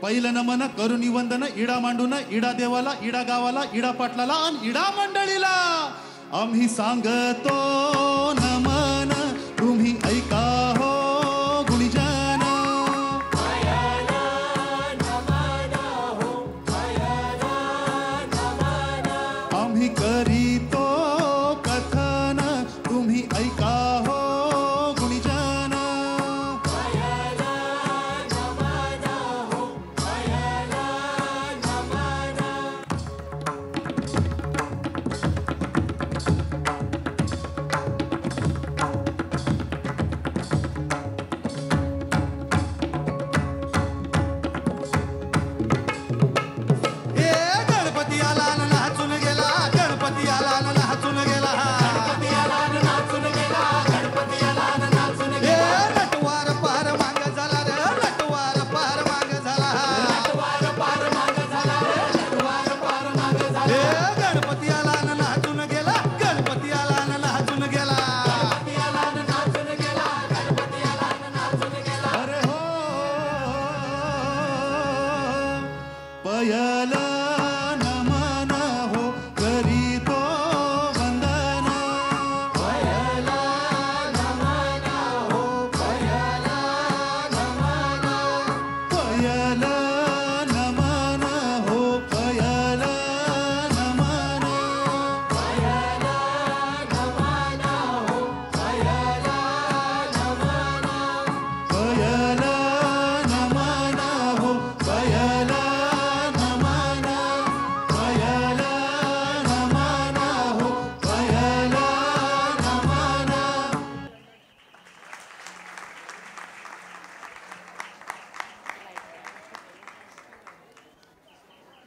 पहिलं नमन करुणी वंदन इडा मांडून इडा देवाला इडा गावाला इडा पाटलाला आणि इडा मंडळीला आम्ही सांगतो नमन तुम्ही ऐका हो गुणीजन आम्ही करीतो कथन तुम्ही ऐका हो गुणीजन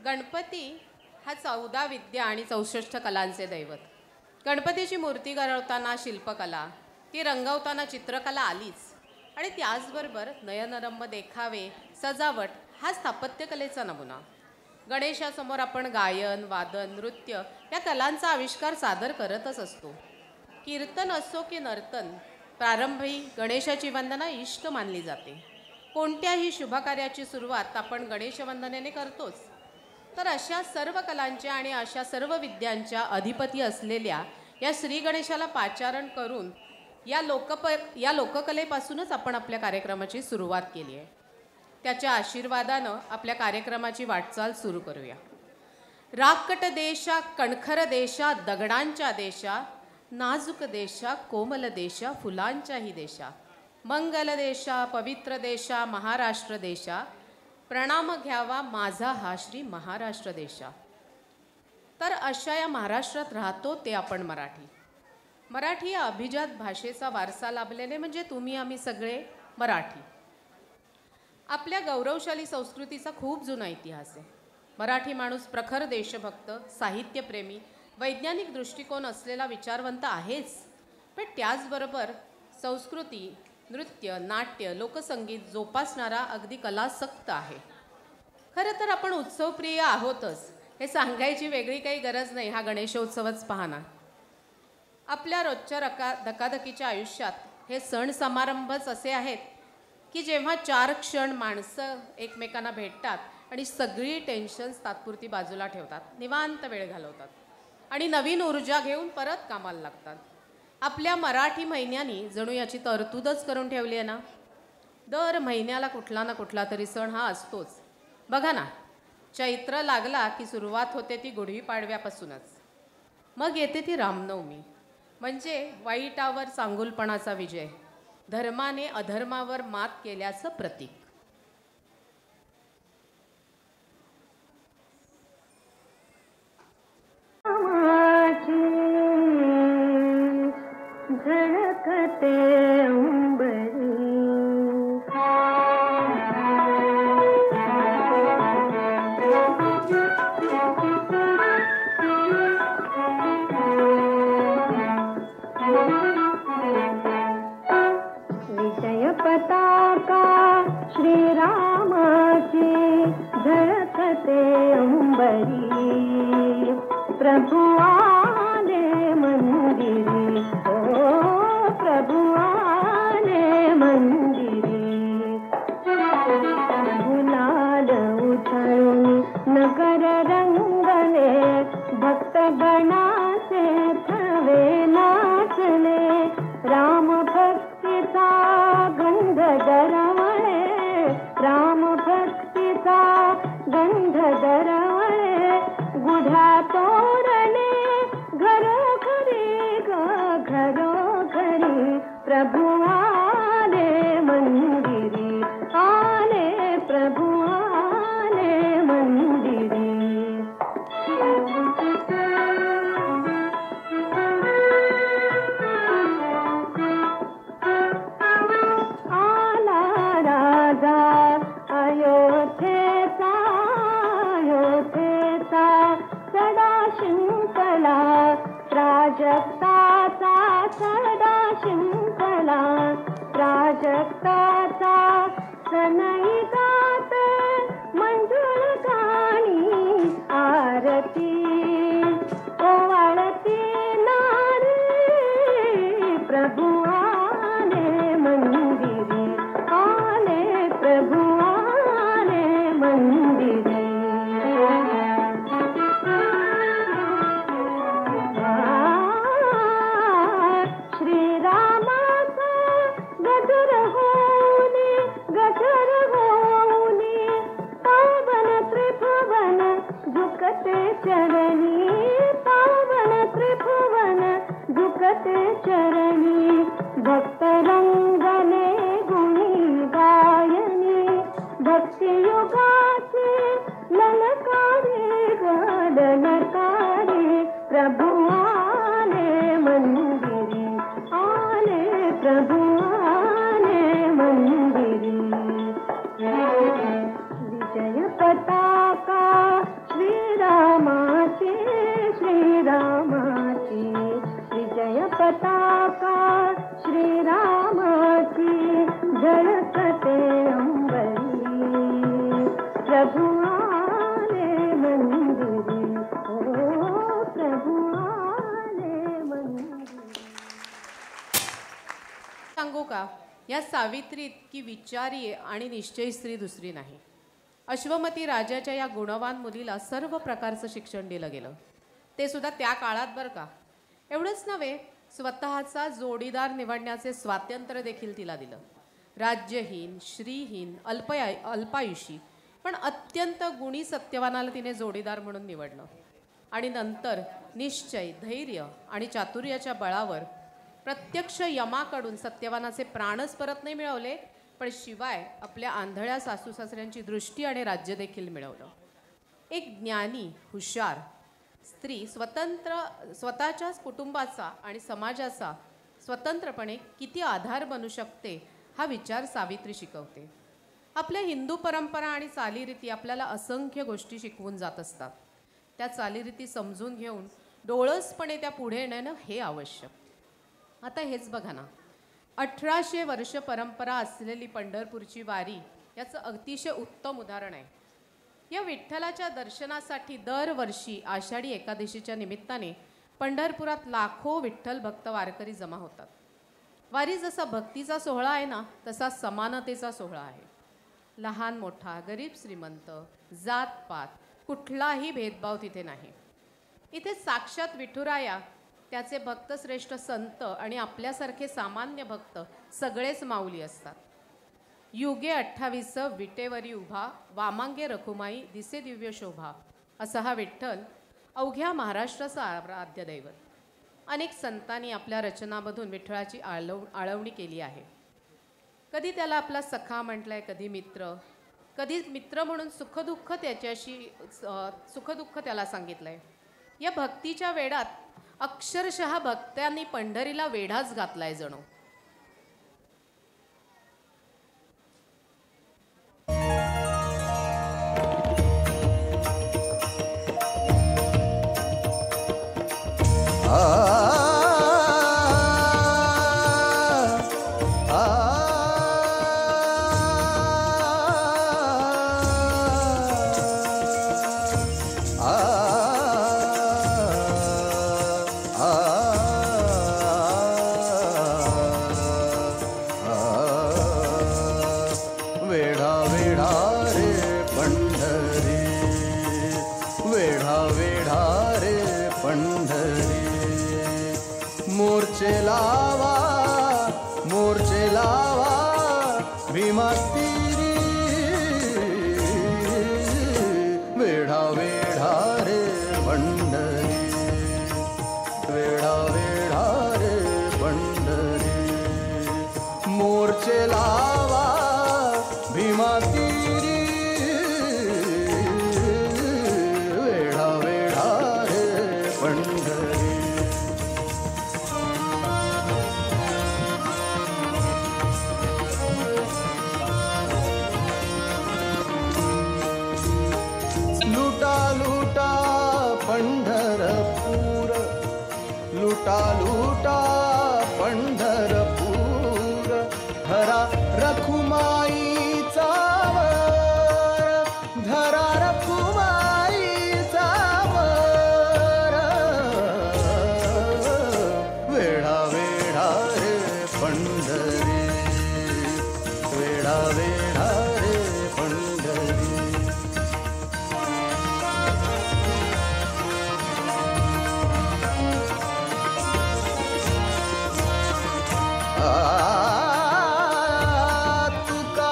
गणपती हा 14 विद्या आणि 64 कलांचे दैवत. गणपतीची मूर्ती घडवताना शिल्पकला, ती रंगवताना चित्रकला आलीच आणि त्याचबरोबर नयनरम्य देखावे, सजावट हा स्थापत्यकलेचा नमुना. गणेशासमोर आपण गायन, वादन, नृत्य या कलांचा आविष्कार सादर करतच असतो. कीर्तन असो की नर्तन, प्रारंभी गणेशाची वंदना इष्ट मानली जाते. कोणत्याही शुभकार्याची सुरुवात आपण गणेशवंदनेने करतोच. तर अशा सर्व कलांच्या आणि अशा सर्व विद्यांच्या अधिपती असलेल्या या श्री गणेशाला पाचारण करून या लोककलेपासूनच आपण आपल्या कार्यक्रमाची सुरुवात केली आहे. त्याच्या आशीर्वादानं आपल्या कार्यक्रमाची वाटचाल सुरू करूया. राकट देशा, कणखर देशा, दगडांच्या देशा, नाजूक देशा, कोमल देशा, फुलांच्याही देशा, मंगल देशा, पवित्र देशा, महाराष्ट्र देशा, प्रणाम घ्यावा माझा हा श्री महाराष्ट्र देशा. तर अशा या महाराष्ट्रात राहतो ते आपण मराठी या अभिजात भाषेचा वारसा लाभलेले म्हणजे तुम्ही आम्ही सगळे मराठी. आपल्या गौरवशाली संस्कृतीचा खूप जुना इतिहास आहे. मराठी माणूस प्रखर देशभक्त, साहित्यप्रेमी, वैज्ञानिक दृष्टिकोन असलेला विचारवंत आहेच, पण त्याचबरोबर संस्कृती, नृत्य, नाट्य, लोकसंगीत जोपासणारा अगदी कलासक्त आहे. खरं तर आपण उत्सवप्रिय आहोतच हे सांगायची वेगळी काही गरज नाही. हा गणेशोत्सवच पाहणार. आपल्या रोजच्या धकाधकीच्या आयुष्यात हे सण समारंभच असे आहेत की जेव्हा 4 क्षण माणसं एकमेकांना भेटतात आणि सगळी टेन्शन्स तात्पुरती बाजूला ठेवतात, निवांत वेळ घालवतात आणि नवीन ऊर्जा घेऊन परत कामाला लागतात. आपल्या मराठी महिन्यांनी जणू याची तरतूदच करून ठेवली आहे ना. दर महिन्याला कुठला ना कुठला तरी सण हा असतोच. बघा ना, चैत्र लागला की सुरुवात होते ती गुढीपाडव्यापासूनच. मग येते ती रामनवमी, म्हणजे वाईटावर चांगुलपणाचा विजय, धर्माने अधर्मावर मात केल्याचं प्रतीक. झळकते उंबरी विजय पताका श्रीरामाची झळकते उंबरी. प्रभु आले मंदिरी, प्रभु आले मंदिरी. गुलाल उघड्या तोरणे घरोघरी ग घरोघरी प्रभु आले मंदिरी आले प्रभु आले मंदिरी आला राजा अयोध्येचा अयोध्येचा सदा शिंकला प्राजक्ताचा सदा शिंकला प्राजक्ताचा सनई गात मंजुळ गाणी आरती ओवाळती नारी प्रभु आले मंदिरी आले प्रभु आले मंदिरी श्रीरामाचा गजर होऊनी पावन त्रिभुवन झुकते चरणी पावन त्रिभुवन झुकते चरणी भक्त रंगने गुणी गायनी भक्तियुगाचे ललकारी ललकारी प्रभु आले मंदिरी आले प्रभु आले मंदिरी विजय पताका श्रीरामाची श्रीरामाची विजय पताका श्रीरामाची झळकते अंबरी प्रभु आले मंदिरी ओ प्रभु आले मंदिरी सांगू का, या सावित्री इतकी विचारी आणि निश्चयी स्त्री दुसरी नाही. अश्वमती राजाच्या या गुणवान मुलीला सर्व प्रकारचं शिक्षण दिलं गेलं, ते सुद्धा त्या काळात बरं का. एवढंच नव्हे, स्वतःचा जोडीदार निवडण्याचे स्वातंत्र्य देखील तिला दिलं. राज्यहीन, श्रीहीन, अल्पायुषी पण अत्यंत गुणी सत्यवानाला तिने जोडीदार म्हणून निवडलं. आणि नंतर निश्चय, धैर्य आणि चातुर्याच्या बळावर प्रत्यक्ष यमाकडून सत्यवानाचे प्राणच परत नाही मिळवले, पण शिवाय आपल्या आंधळ्या सासू सासऱ्यांची दृष्टी आणि राज्य देखील मिळवलं. एक ज्ञानी, हुशार स्त्री स्वतःच्याच कुटुंबाचा आणि समाजाचा स्वतंत्रपणे किती आधार बनू शकते हा विचार सावित्री शिकवते. आपल्या हिंदू परंपरा आणि चालीरीती आपल्याला असंख्य गोष्टी शिकवून जात असतात. त्या चालीरीती समजून घेऊन डोळसपणे त्या पुढे येणं हे आवश्यक. आता हेच बघा ना, 1800 वर्ष परंपरा असलेली पंढरपूरची वारी याचं अतिशय उत्तम उदाहरण आहे. या विठ्ठलाच्या दर्शनासाठी दरवर्षी आषाढी एकादशीच्या निमित्ताने पंढरपुरात लाखो विठ्ठल भक्त वारकरी जमा होतात. वारी जसा भक्तीचा सोहळा आहे ना, तसा समानतेचा सोहळा आहे. लहान मोठा, गरीब श्रीमंत, जात पात कुठलाही भेदभाव तिथे नाही. इथे साक्षात विठुराया, त्याचे भक्तश्रेष्ठ संत आणि आपल्यासारखे सामान्य भक्त सगळेच माऊली असतात. युगे 28 विटेवरी उभा, वामांगे रखुमाई दिसे दिव्य शोभा, असा हा विठ्ठल अवघ्या महाराष्ट्राचा आराध्य दैवत. अनेक संतांनी आपल्या रचनामधून विठ्ठलाची आळवणी केली आहे. कधी त्याला आपला सखा म्हटलंय, कधी मित्र म्हणून सुखदुःख त्याला सांगितलंय. या भक्तीच्या वेडात अक्षरशः भक्तांनी पंढरीला वेढाच घातलाय जणू. मोर्चे लावा भीमातीरी, वेढा वेढा रे मोर्चे लावा भीमा तीरी वेढा वेढा रे पंढरी लुटा लुटा पंढरपूर लुटा लुटा पंढरपूर धरा रखुमाईचा वर धरा रखुमाईचा वर वेढा वेढा रे पंढरी वेढा वेढा रे पंढरी तुका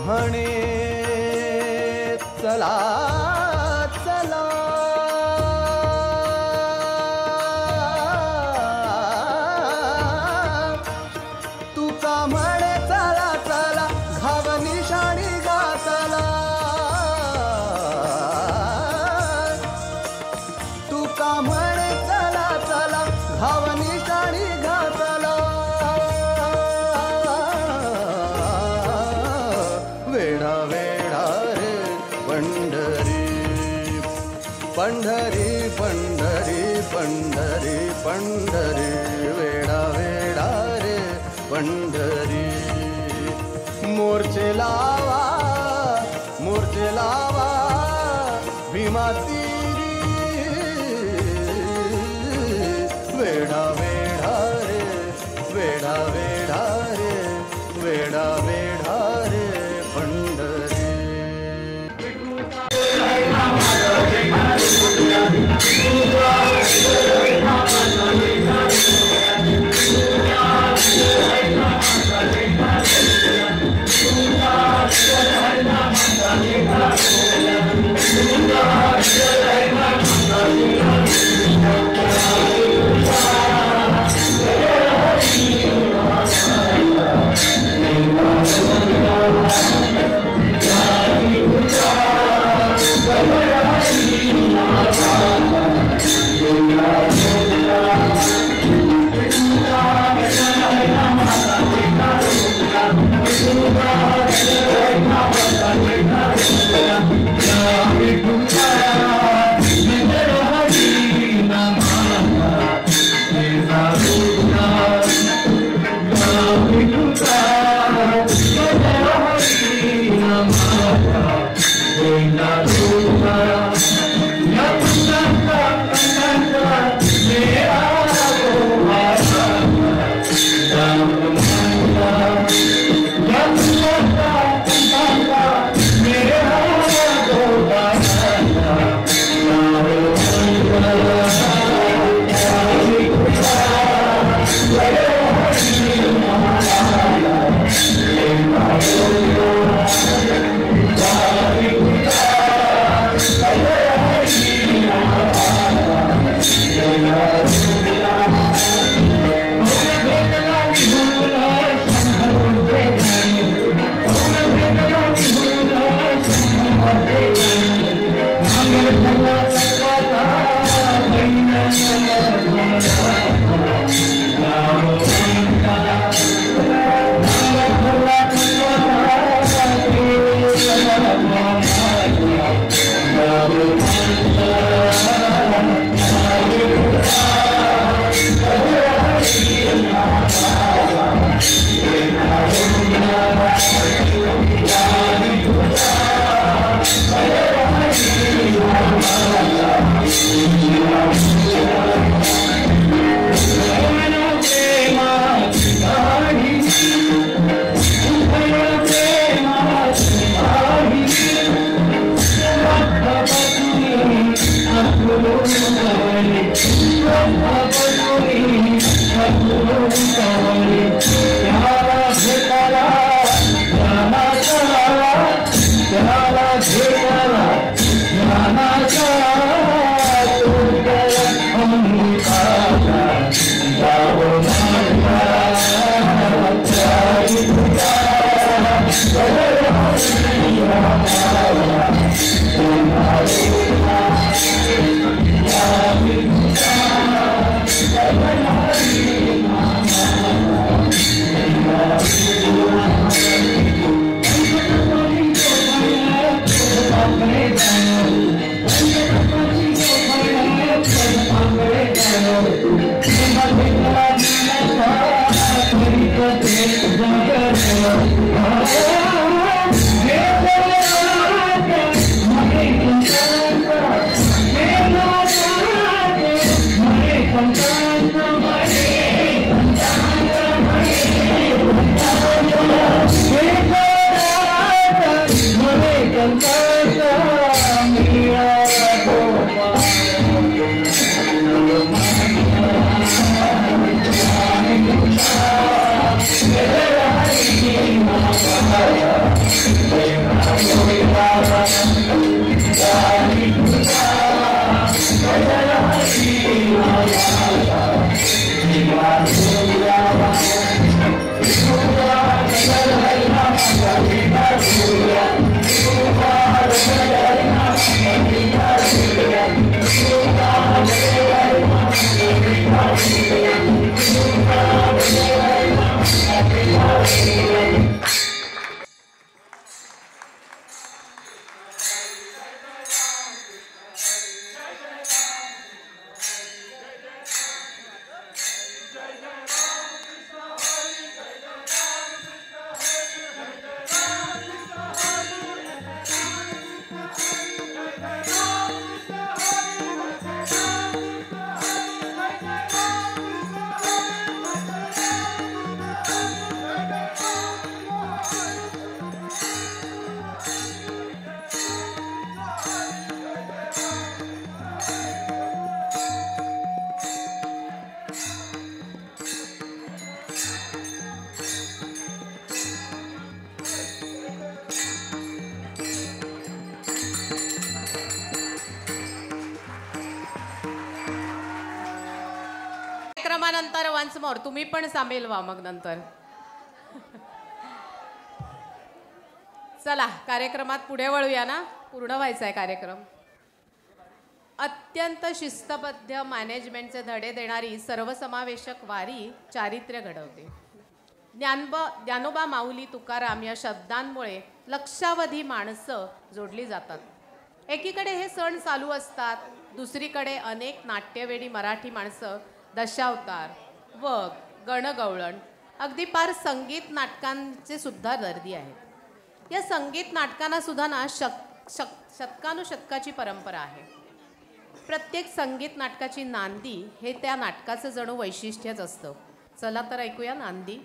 म्हणे चला चला तुका म्हणे चला चला घाव निशाणी घातला तुका म्हणे चला चला घाव निशाणी घातला वेढा वेढा रे पंढरी पंढरी पंढरी पंढरी पंढरी वेढा वेढा रे पंढरी मोर्चे लावा भीमा तीरी वेढा वेढा रे वेढा वेढा रे वेढा वेढा रे पंढरी ज्ञानाचा कार्यक्रमानंतर वन्स मोर तुम्ही पण सामील व्हा मग नंतर. चला कार्यक्रमात पुढे वळूया ना, पूर्ण व्हायचा आहे कार्यक्रम. अत्यंत शिस्तबद्ध मॅनेजमेंटचे धडे देणारी सर्वसमावेशक वारी चारित्र्य घडवते. ज्ञानोबा माऊली तुकाराम या शब्दांमुळे लक्षावधी माणसं जोडली जातात. एकीकडे हे सण चालू असतात, दुसरीकडे अनेक नाट्यवेडी मराठी माणसं दशावतार, वग, गणगवळण, अगदी पार संगीत नाटकांचे सुद्धा दर्दी आहेत. या संगीत नाटकांना सुद्धा ना शतकानुशतकाची परंपरा आहे. प्रत्येक संगीत नाटकाची नांदी हे त्या नाटकाचं जणू वैशिष्ट्यच असतं. चला तर ऐकूया नांदी.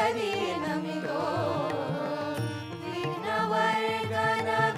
Adinamito, Vignavargana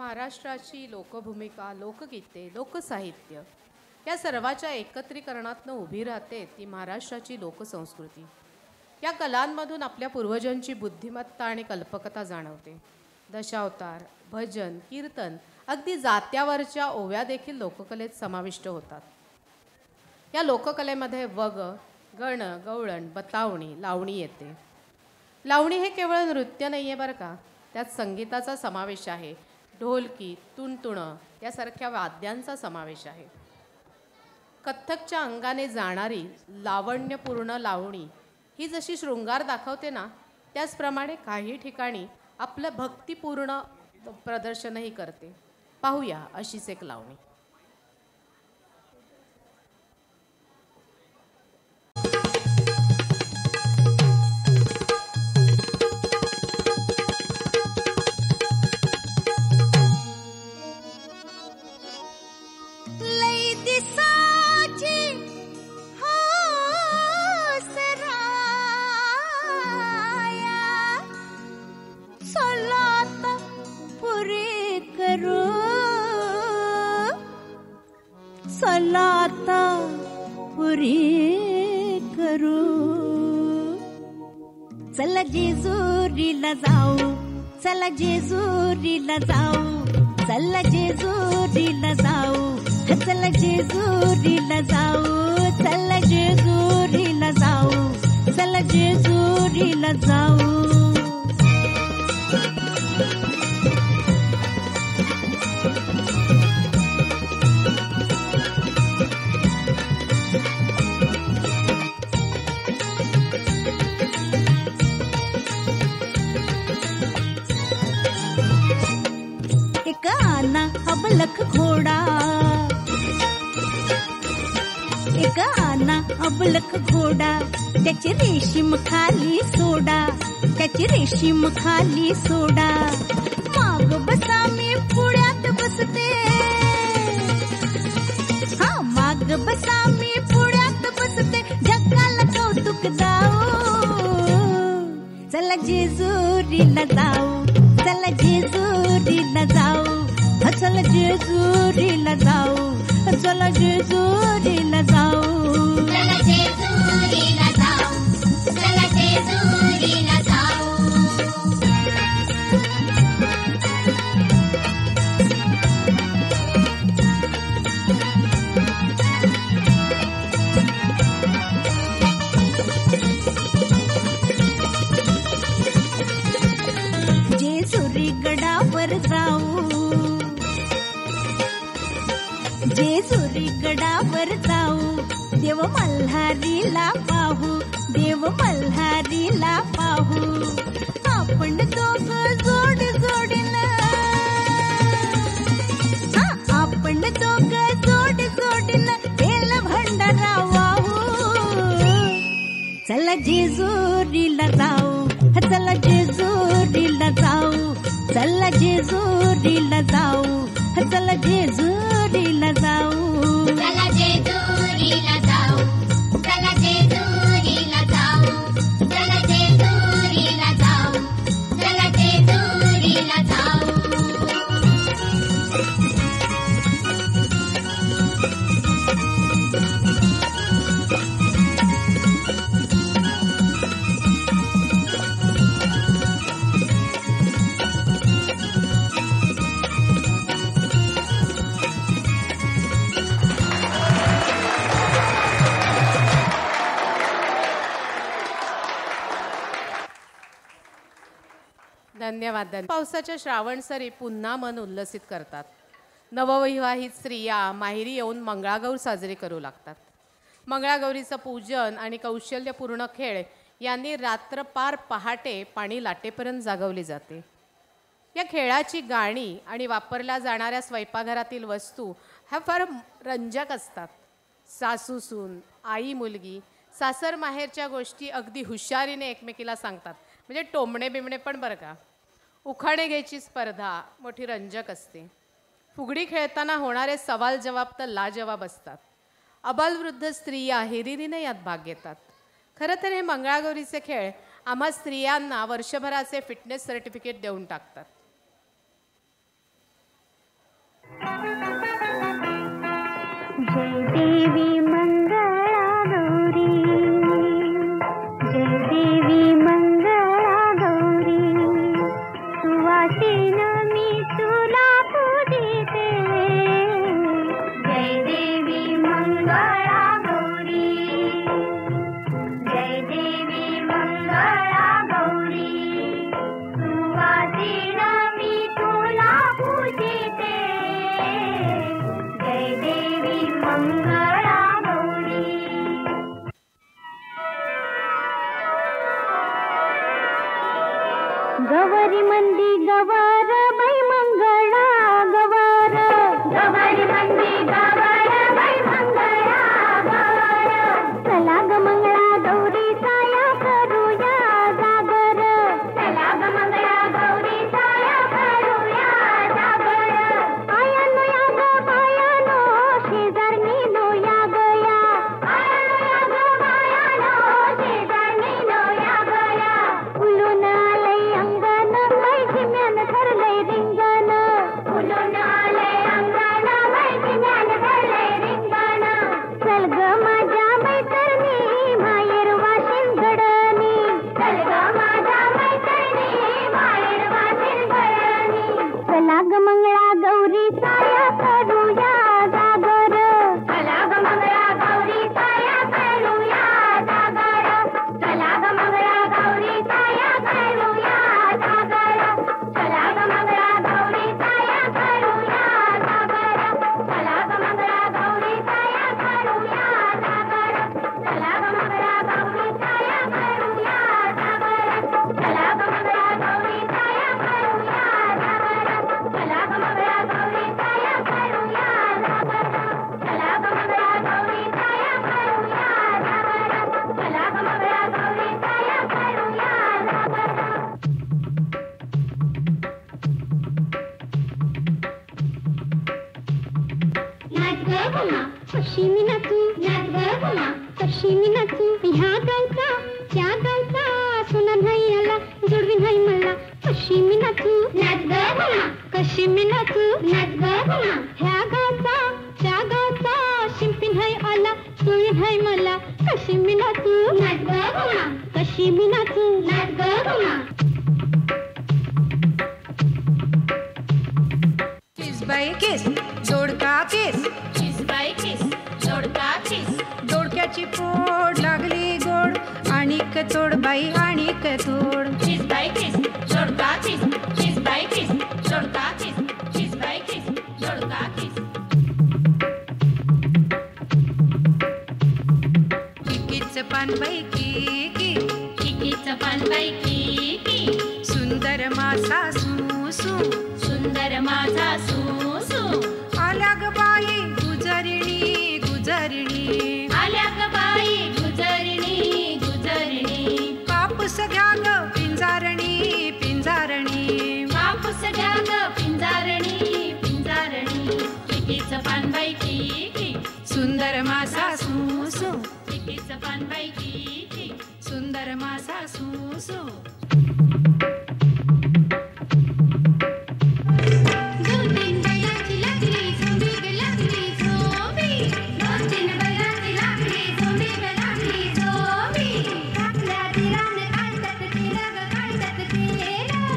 महाराष्ट्राची लोकभूमिका, लोकगीते, लोकसाहित्य या सर्वाच्या एकत्रीकरणातनं उभी राहते ती महाराष्ट्राची लोकसंस्कृती. या कलांमधून आपल्या पूर्वजांची बुद्धिमत्ता आणि कल्पकता जाणवते. दशावतार, भजन, कीर्तन, अगदी जात्यावरच्या ओव्या देखील लोककलेत समाविष्ट होतात. या लोककलेमध्ये वग, गण, गवळण, बतावणी, लावणी येते. लावणी हे केवळ नृत्य नाही आहे बरं का, त्यात संगीताचा समावेश आहे. ढोलकी, तुणतुणं यासारख्या वाद्यांचा समावेश आहे. कथ्थकच्या अंगाने जाणारी लावण्यपूर्ण लावणी ही जशी शृंगार दाखवते ना, त्याचप्रमाणे काही ठिकाणी आपलं भक्तिपूर्ण प्रदर्शनही करते. पाहूया अशीच एक लावणी. सलाता पुरी करू, चला जेजुरीला जाऊ, चला जेजुरीला जाऊ, चला जेजुरीला जाऊ, चला जेजुरीला जाऊ, चला जेजुरीला जाऊ, चला जेजुरीला जाऊ. अबलख घोडा, एक आना अबलख घोडा, त्याची रेशीम खाली सोडा, त्याची रेशीम खाली सोडा. माग बसा मी पुढ्यात बसते, हा माग बसा मी पुढ्यात बसते, जगाला कौतुक दाऊ. चला जेजुरीला जाऊ, चला जेजुरीला जाऊ, चला जेजुरीला जाऊ, चला जेजुरीला जाऊ, चला जेजुरीला जाऊ, चला जेजुरीला जाऊ. जेजुरी गडावर जाऊ, जेजुरी गडावर जाऊ, देव मल्हारीला पाहू, देव मल्हारीला पाहू. आपण दोघ जोड जोडीनं, हा आपण दोघ जोड जोडीनं केलं भंडारा वाहू. चला जेजुरीला जाऊ, चला जेजुरीला जाऊ, चला जेजुरीला जाऊ, चला जेजुरीला जाऊ, चला जेजुरीला जाऊ, चला जेजुरीला जाऊ, चला जेजुरीला जाऊ, चला जेजुरीला जाऊ. धन्यवाद. पावसाच्या श्रावण सरी पुन्हा मन उल्लसित करतात. नवविवाहित स्त्रिया माहेरी येऊन मंगळागौर साजरी करू लागतात. मंगळागौरीचं पूजन आणि कौशल्यपूर्ण खेळ यांनी रात्रपार पहाटे पाणी लाटेपर्यंत जागवली जाते. या खेळाची गाणी आणि वापरल्या जाणाऱ्या स्वयंपाकघरातील वस्तू ह्या फार रंजक असतात. सासू सून, आई मुलगी, सासर माहेरच्या गोष्टी अगदी हुशारीने एकमेकीला सांगतात. म्हणजे टोमणे बिमणे पण बरं का. उखाणे घ्यायची स्पर्धा मोठी रंजक असते. फुगडी खेळताना होणारे सवाल जवाब तर लाजवाब असतात. अबालवृद्ध स्त्रिया हिरिरीने यात भाग घेतात. खरं तर हे मंगळागौरीचे खेळ आम्हा स्त्रियांना वर्षभराचे फिटनेस सर्टिफिकेट देऊन टाकतात. देवी मंगळा गौरी, जय देवी मंगळा गौरी, सुवासिन मी तुला पूजिते, जय देवी मंगळा गौरी, जय देवी मंगळा गौरी, सुवासिन मी तुला पूजिते, जय देवी मंगळा गौरी. गवारी मंदी गवार बाई मंगळा गवार, गवारी मंदी गवार बाई मंगळा गवार, चला ग मंगळा गौरी साया करूया जागर, चला ग मंगळा गौरी साया करूया जागर, आयानो या ग बायानो शेजारनी नो या गया, आयानो या ग बायानो शेजारनी नो या गया, फुलून आलंय अंगण बाई झिम्यान धरलंय रिंगण, फुलून आलंय अंगण बाई झिम्यान धरलंय रिंगण, चल ग माझ्या मैत्रिणी माहेर वाशिन गडणी, चल ग माझ्या मैत्रिणी माहेर वाशिन गडणी, चला ग मंगळा गौरी साया करूया जागर, चला ग मंगळा गौरी साया करूया जागर, चला ग मंगळा गौरी साया करूया जागर, चला ग मंगळा गौरी साया करूया जागर, चला ग मंगळा गौरी साया करूया जागर, चला ग मंगळा गौरी साया करूया जागर, चला ग मंगळा गौरी साया करूया जागर, चला ग मंगळा गौरी साया करूया जागर, चला ग मंगळा गौरी साया करूया जागर, चला ग मंगळा गौरी साया करूया जागर. नाच ग गुमा कशी मी नाचू, नाच ग गुमा कशी मी नाचू, ह्या गावचा त्या गावचा सुना नाही आला जुडवी नाही मला, कशी मी नाचू, नाच ग गुमा कशी मी नाचू, नाच ग गुमा, ह्या गावचा त्या गावचा शिंपी नाही आला जुळवी नाही मला, कशी मी नाचू, नाच ग गुमा कशी मी नाचू, नाच ग गुमा. किस बाई किस जोडका किस, किस बाई किस जोडका किस, दोडक्याची फोड लागली गोड, आणिक तोड बाई आणिक तोड, किस बाई किस जोडका किस, किस बाई किस जोडका किस, किस बाई किस जोडका किस. किकीच पान बाई की किकीचं पान बाई की, सुंदर मासा सुसू, सुंदर माझा सुसू, आल्या ग बाई गुजरिणी गुजरिणी, आल्या ग बाई गुजरणी गुजरणी, कापूस घ्या ग पिंजारणी पिंजारणी, कापूस घ्या ग पिंजारणी पिंजारणी, किकीचं पान बाई की, सुंदर मासा सुसू, किकीचं पान बाई की, सुंदर मासा सुसू. दोन तीन बैलाची लागली झोंबी ग लागली झोंबी, दोन तीन बैलाची लागली झोंबी ग लागली झोंबी, आपल्या दिराने काढतात केलं ग काढतात केलं,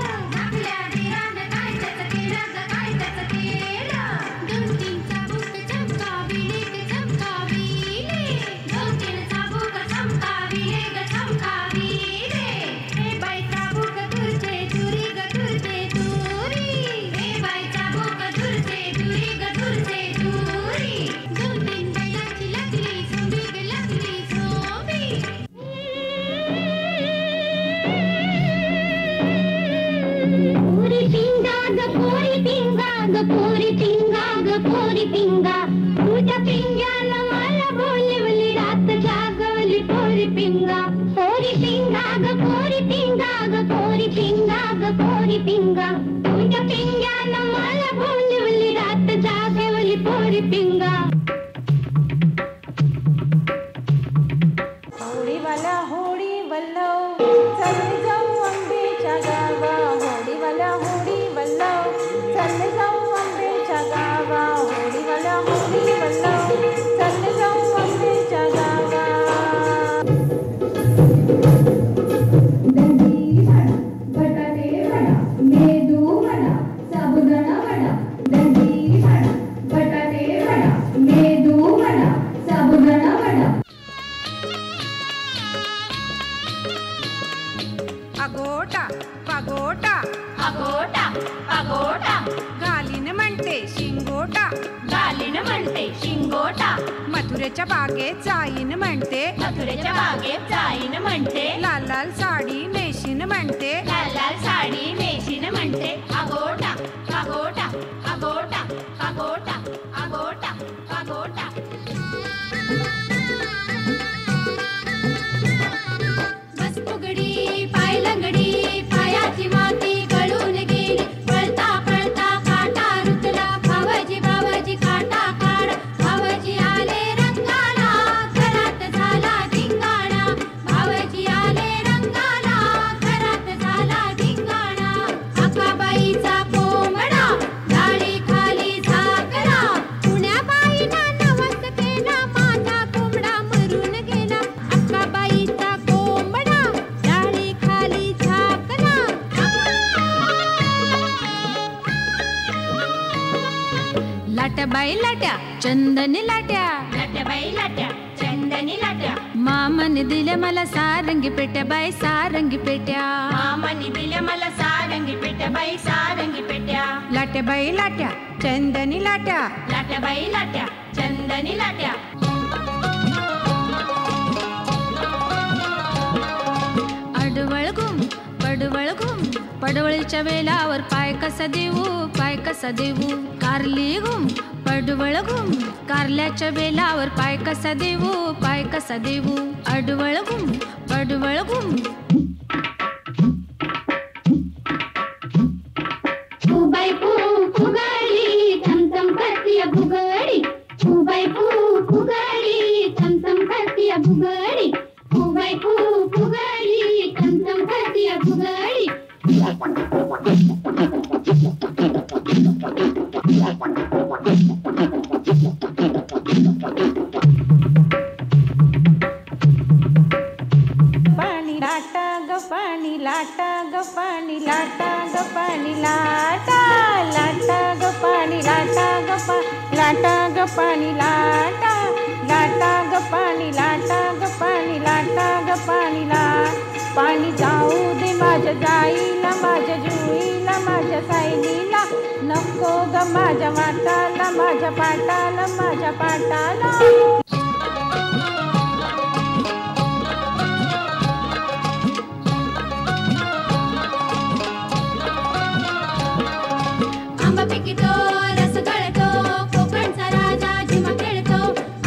आपल्या दिराने काढतात केलं ग काढतात केलं, दोन तीन चाबूक चमकाविले ग चमकाविले, दोन तीन चाबूक चमकाविले ग चमकाविले, हे बाई चाबूक तुरते तुरी ग तुरते तुरी, हे बाई चाबूक तुरते तुरी ग तुरते तुरी, दोन तीन बैलाची लागली झोंबी ग लागली झोंबी. पोरी पिंगा ग पोरी पिंगा ग पोरी पिंगा ग पोरी पिंगा, तुझ्या पिंग्याला मला बोलवली रात जागवली पोरी पिंगा, पोरी पिंगा ग पोरी पिंगा ग पोरी पिंगा ग पोरी पिंगा, तुझ्या पिंग्याला मला बोलवली रात जागवली पोरी पिंगा. होळीवाला होळी वल्लव चल जाऊ आंबेच्या गावा, होळीवाला होळी वल्लव चल जाऊ आंबेच्या गावा, होळीवाला होळी वल्लव चल जाऊ अगोटा मथुरेच्या बागेत जाईन म्हणते मथुरेच्या बागेत जाईन म्हणते लाल लाल साडी नेशीन म्हणते लाल लाल साडी नेशीन म्हणते अगोटा अगोटा अगोटा अगोटा अगोटा अगोटा बस फुगडी पाय लंगडी पायाची माती गळून गेली पळता पळता काटा रुतला भावजी भावजी काटा काढ भावजी आले रंगाला घरात झाला धिंगाणा भावजी आले रंगाला घरात झाला धिंगाणा अक्काबाईचा कोंबडा डाळी खाली झाकला पुण्याबाईला नवस केला माझा कोंबडा मरून गेला अक्काबाईचा कोंबडा डाळी खाली झाकला लाट्या बाई लाट्या चंदनी लाट्या लाट्याबाई लाट्या चंदनी लाट्या मामाने दिल्या मला सारंगी पेट्या बाई सारंगी पेट्या मामाने दिल्या मला सारंगी पेट्या बाई सारंगी पेट्या लाट्या बाई लाट्या चंदनी लाट्या लाट्याबाई लाट्या चंदनी लाट्या अडवळ घुम पडवळ घुम पडवळीच्या वेलावर पाय कसा देऊ कारली घुम पडवळ घुम कारल्याच्या वेलावर पाय कसा देऊ अडवळ घुम पडवळ घुम फुबाई फुगडी थमथम करतीय भुगडी फुबाई फुगडी थमथम करतीय भुगडी फुबाई फुगडी थमथम करतीय भुगडी पाणी लाटा ग पाणी लाटा ग पाणी लाटा ग पाणी लाटा लाटा ग पाणी लाटा ग लाटा ग पाणी लाटा लाटा ग पाणी लाटा ग पाणी लाटा ग पाणी पाणी जाऊ दे माझ्या जाईला माझ्या जुईला माझ्या सायलीला नको ग माझ्या वाटाला माझ्या पाटाला आंबा पिकतो रस गळतो कोकणचा राजा झिमा खेळतो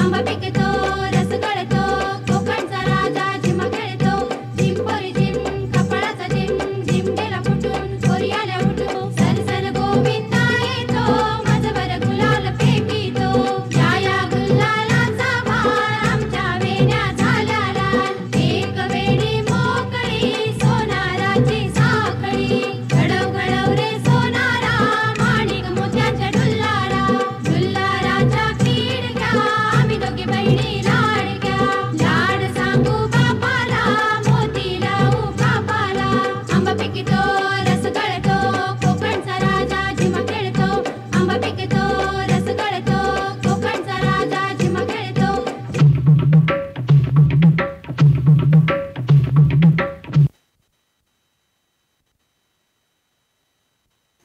आंबा पिकतो रस गळतो कोकणचा राजा झिमा खेळतो झिम पोरी झिम कपाळाचा झिम गेला फुटून पोरी आल्या उठून सर गोविंदा येतो माझवर गुलाल फेकितो या गुलालाचा भार आमच्या वेण्या झाल्या लाल एक वेणी मोकळी सोनाराची साखळी घडव रे सोनारा माणिक मोत्याच्या डुल्लाराच्या किडक्या आम्ही दोघी बहिणी लाडक्या लाड सांगू बापाला मोती लावू बापाला आंबा पिकतो रस गळतो कोकणचा राजा झिमा खेळतो आंबा पिकतो रस गळतो कोकणचा राजा झिमा खेळतो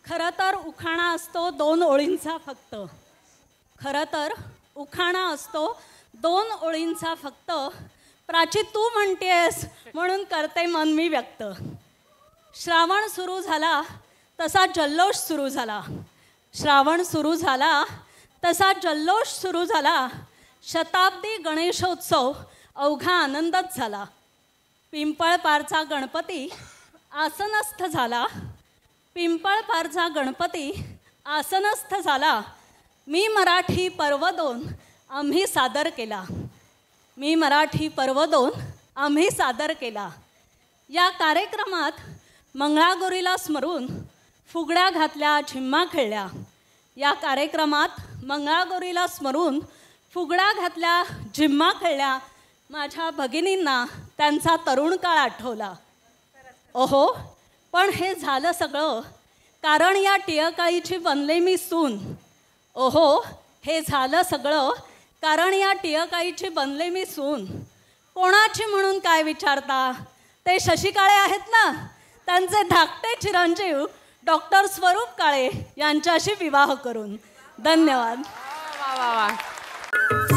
खरं तर उखाणा असतो 2 ओळींचा फक्त खरं तर उखाणा असतो 2 ओळींचा फक्त प्राची तू म्हणतेस म्हणून करते मन मी व्यक्त श्रावण सुरू झाला तसा जल्लोष सुरू झाला श्रावण सुरू झाला तसा जल्लोष सुरू झाला शताब्दी गणेशोत्सव अवघा आनंदच झाला पिंपळपारचा गणपती आसनस्थ झाला पिंपळपारचा गणपती आसनस्थ झाला मी मराठी पर्व 2 आम्ही सादर केला मी मराठी पर्व 2 आम्ही सादर केला या कार्यक्रमात मंगळागौरीला स्मरून फुगड्या घातल्या झिम्मा खेळल्या या कार्यक्रमात मंगळागौरीला स्मरून फुगड्या घातल्या झिम्मा खेळल्या माझ्या भगिनींना त्यांचा तरुण काळ आठवला ओहो पण हे झालं सगळं कारण या टिळकाईची बनले मी सून ओहो हे झालं सगळं कारण या टिळकाईची बनले मी सून कोणाची म्हणून काय विचारता ते शशी काळे आहेत ना त्यांचे धाकटे चिरंजीव डॉक्टर स्वरूप काळे यांच्याशी विवाह करून धन्यवाद वा वा वा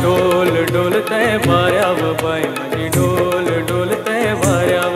डोल डोलते वाऱ्याव बाई माझी डोल डोलते वाऱ्याव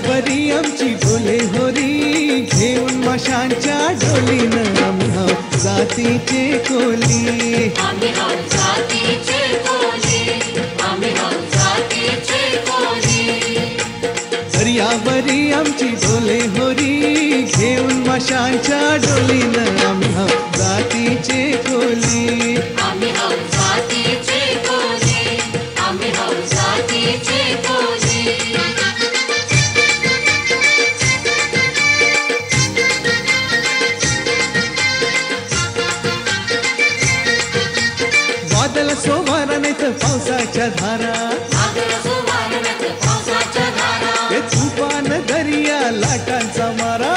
बरी आमची डोले होरी घेऊन माशांच्या डोलीनं आम्ही आहोत जातीचे कोली दर्यावरी आमची डोले होरी घेऊन माशांच्या डोलीनं आम्ही आहोत जातीचे कोली वादळ सोमारा नाही तर पावसाच्या धारा हे तुफान दर्या लाटांचा मारा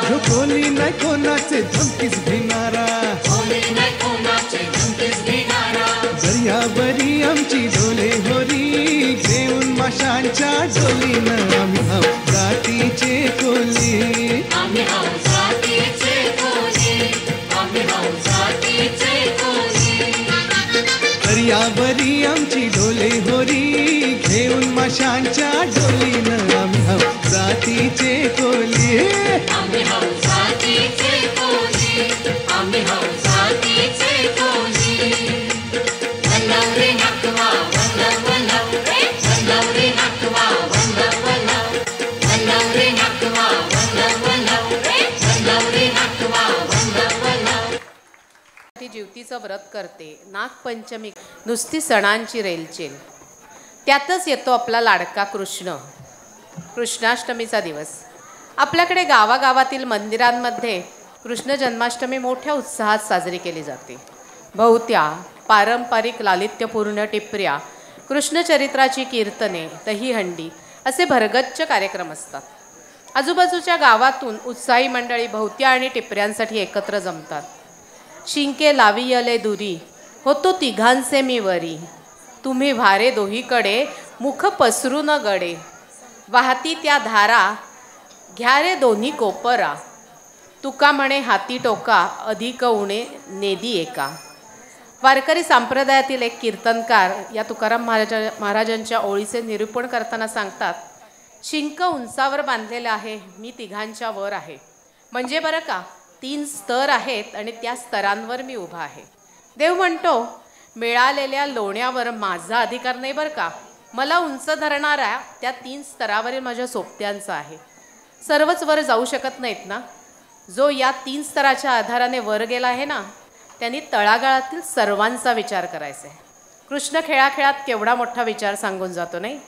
जो कोणी नाही कोणाचे धमकीच घेणारा दर्यावरी आमची डोले होरी घेऊन माशांच्या डोलीनं आम्ही आहोत जातीचे कोली दर्यावरी आमची डोले होरी घेऊन माशांच्या डोलीनं आम्ही आहोत जातीचे कोली जीवतीचं व्रत करते नागपंचमी नुसती सणांची रेलचेल त्यातच येतो आपला लाडका कृष्णाष्टमीचा दिवस. आपल्याकडे गावागावातील मंदिरांमध्ये कृष्ण जन्माष्टमी मोठ्या उत्साहात साजरी केली जाते. बहुत्या पारंपरिक लालित्यपूर्ण टिपऱ्या कृष्णचरित्राची कीर्तने दहीहंडी असे भरगच्च कार्यक्रम असतात. आजूबाजूच्या गावातून उत्साही मंडळी बहुत्या आणि टिपऱ्यांसाठी एकत्र जमतात. शिंके लावियले दुरी होतो तिघांचे मी वरी तुम्ही भारे दोहीकडे मुख पसरू न गडे वाहती त्या धारा घ्या रे दोन्ही कोपरा तुका म्हणे हाती टोका अधिक उणे नेदी एका. वारकरी संप्रदायातील एक कीर्तनकार या तुकाराम महाराजांच्या ओळीचे निरूपण करताना सांगतात, शिंक उंचावर बांधलेलं आहे, मी तिघांच्या वर आहे. म्हणजे बरं का 3 स्तर आहेत आणि त्या स्तरांवर मी उभा आहे. देव म्हणतो मिळालेल्या लोण्यावर माझा अधिकार नाही बरं का, मला उंच धरणारा त्या 3 स्तरावरील माझ्या सोबत्यांचा आहे. सर्वच वर जाऊ शकत नाहीत ना. जो या 3 स्तराच्या आधाराने वर गेला आहे ना त्यांनी तळागाळातील सर्वांचा विचार करायचा आहे. कृष्ण खेळाखेळात केवढा मोठा विचार सांगून जातो नाही.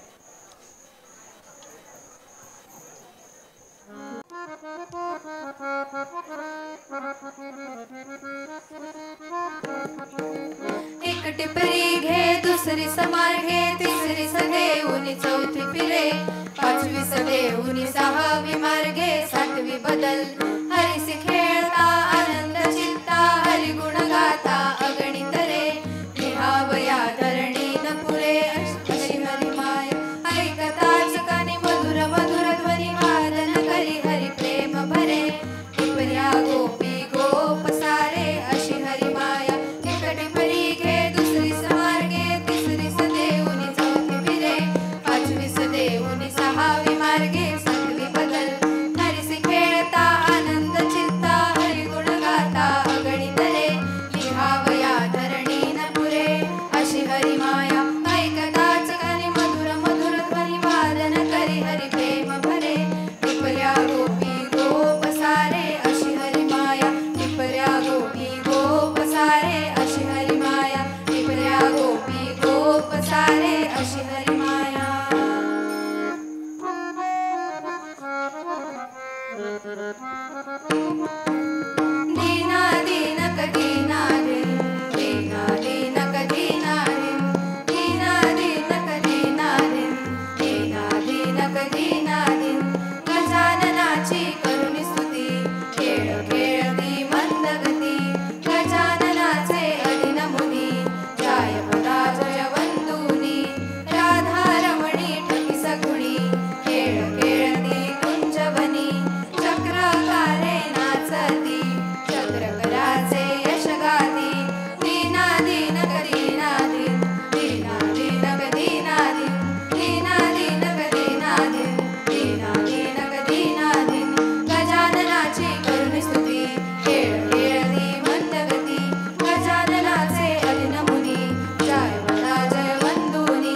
एक टिपरी घे दुसरी समार घे तिसरी सदेऊनी चौथी फिरे पाचवी सदेऊनी सहावी मार्गे सातवी बदल हरिसी खेळता आनंद चित्ता हरि गुण गाता अगणित रे निहावया धरणी न पुरे अशी हरि माय ऐकता चिकानी मधुर मधुर ध्वनी वादन करी हरि प्रेम भरे टिपऱ्या गोपी गोप सारे अशी हरि माया. एक टिपरी घे दुसरी समार घे तिसरी सदेऊनी चौथी फिरे पाचवी सदेऊनी सहावी मार्गे सातवी बदल हरिसी खेळता आनंद दीना दीनक दीना दिन दीना दीनक दीना दिन दीना दीनक दीना दिन दीना दीनक दीना दिन गजाननाची करुणी स्तुती खेळ खेळती मंदगती गजाननाचे अदिन मुनी जाय पदा जयवंतुनी राधारमणी ठकी सगुणी खेळ खेळती कुंजवनी चक्रकारे नाचती चक्रकराचे यश गाती दीना दीनक दीना दिन दीना दीनक दीना दिन दीना दीनक दीना दिन दीना दीनक दीना दिन गजाननाची करुणी स्तुती खेळ खेळती मंदगती गजाननाचे अदिन मुनी जय मला जयवंतुनी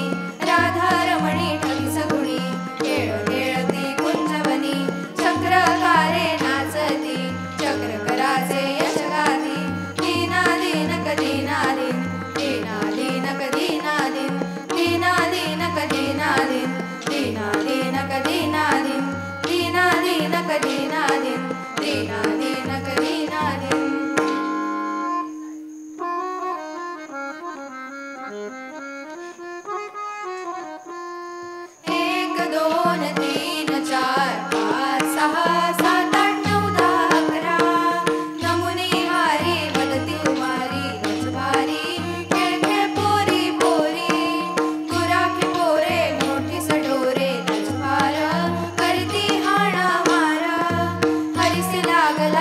राधारमणी ठगी सगुणी खेळ खेळती कुंजवनी चक्रकारे नाचती चक्रकराचे यश गाती दीना दीनक दीना दिन दीना दीनक दीना दिन दीना दीनक दीना दिन दीना दीनक दीना दिन दीना दीनक दीना दिन दीना दीनक दीना दिन एक दोन तीन चार पाच सहा सात आठ नऊ दहा अकरा नमुनी हारी बदती उमारी रजभारी खेळ खेळ पोरी पोरी गुराखी पोरे मोठी सडोरे रजभार करती हाणा मारा हरिसी लागला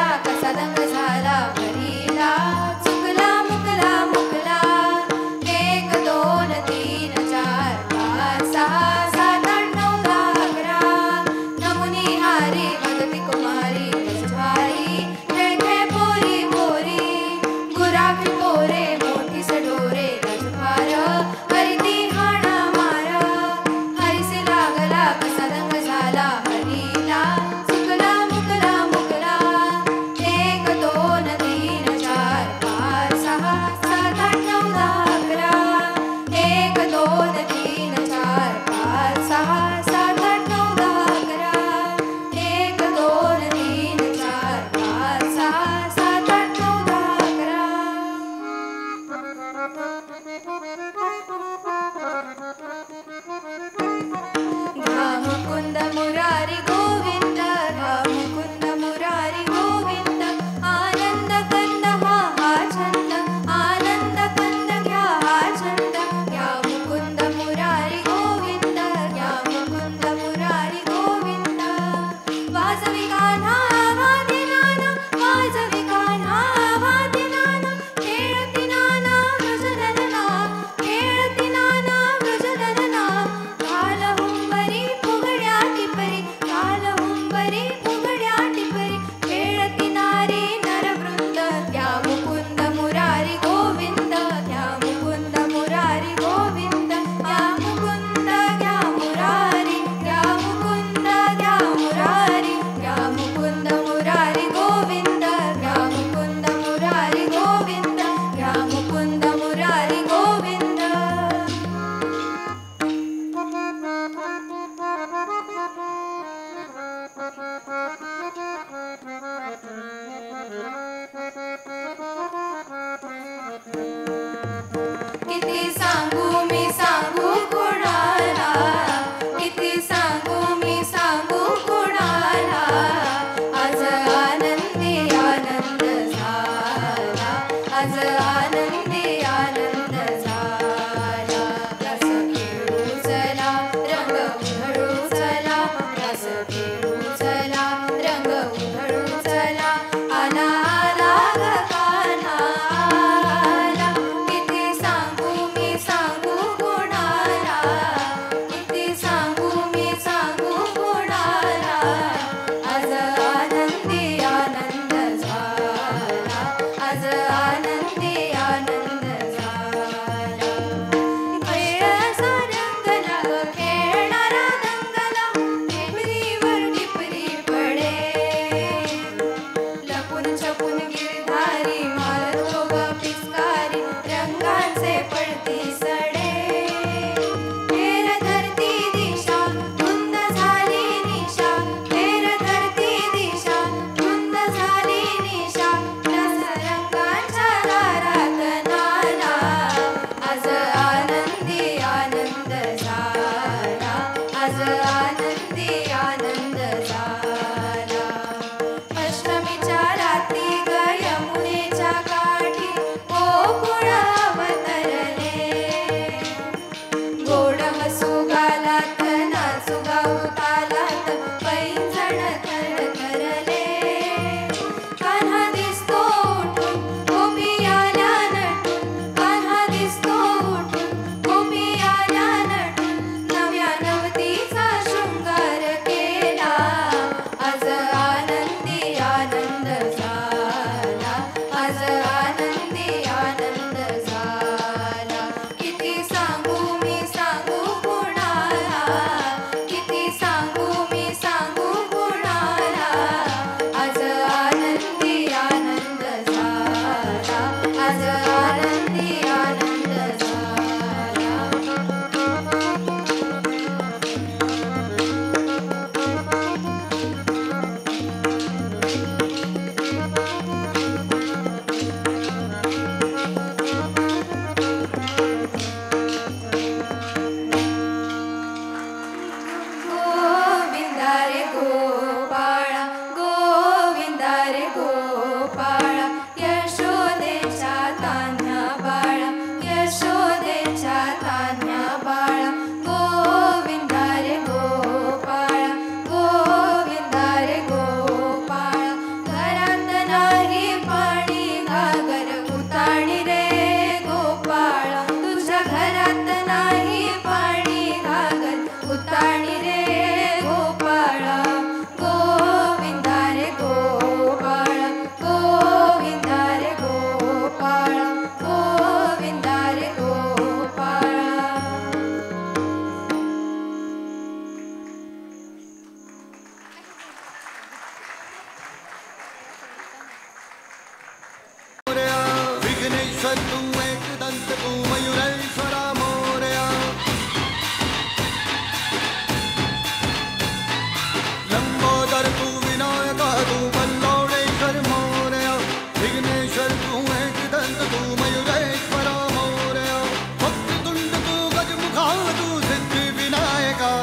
गोपाळा गोविंदा रे गोपाळा यशोदेच्या तान्ह्या बाळा यशोदेच्या तान्ह्या बाळा गोविंदा रे गोपाळा गोविंदा रे गोपाळा घरात नाही पाणी घागर उताणी रे गोपाळा तुझ्या घरात नाही पाणी घागर उताणी रे गोपाळा गोविंदा रे गोपाळा गोविंदा रे गोपाळा गोविंदा रे गोपाळा. विघ्नेश्वर तू एकदंत तू मयुरेश्वरा मोरया लंबोदर तू विनायक तू बल्लौडेश्वर मोरया विघ्नेश्वर तू एकदंत तू मयुरेश्वरा मोरया भक्ततुंड तू गजमुखा तू सिद्धी विनायका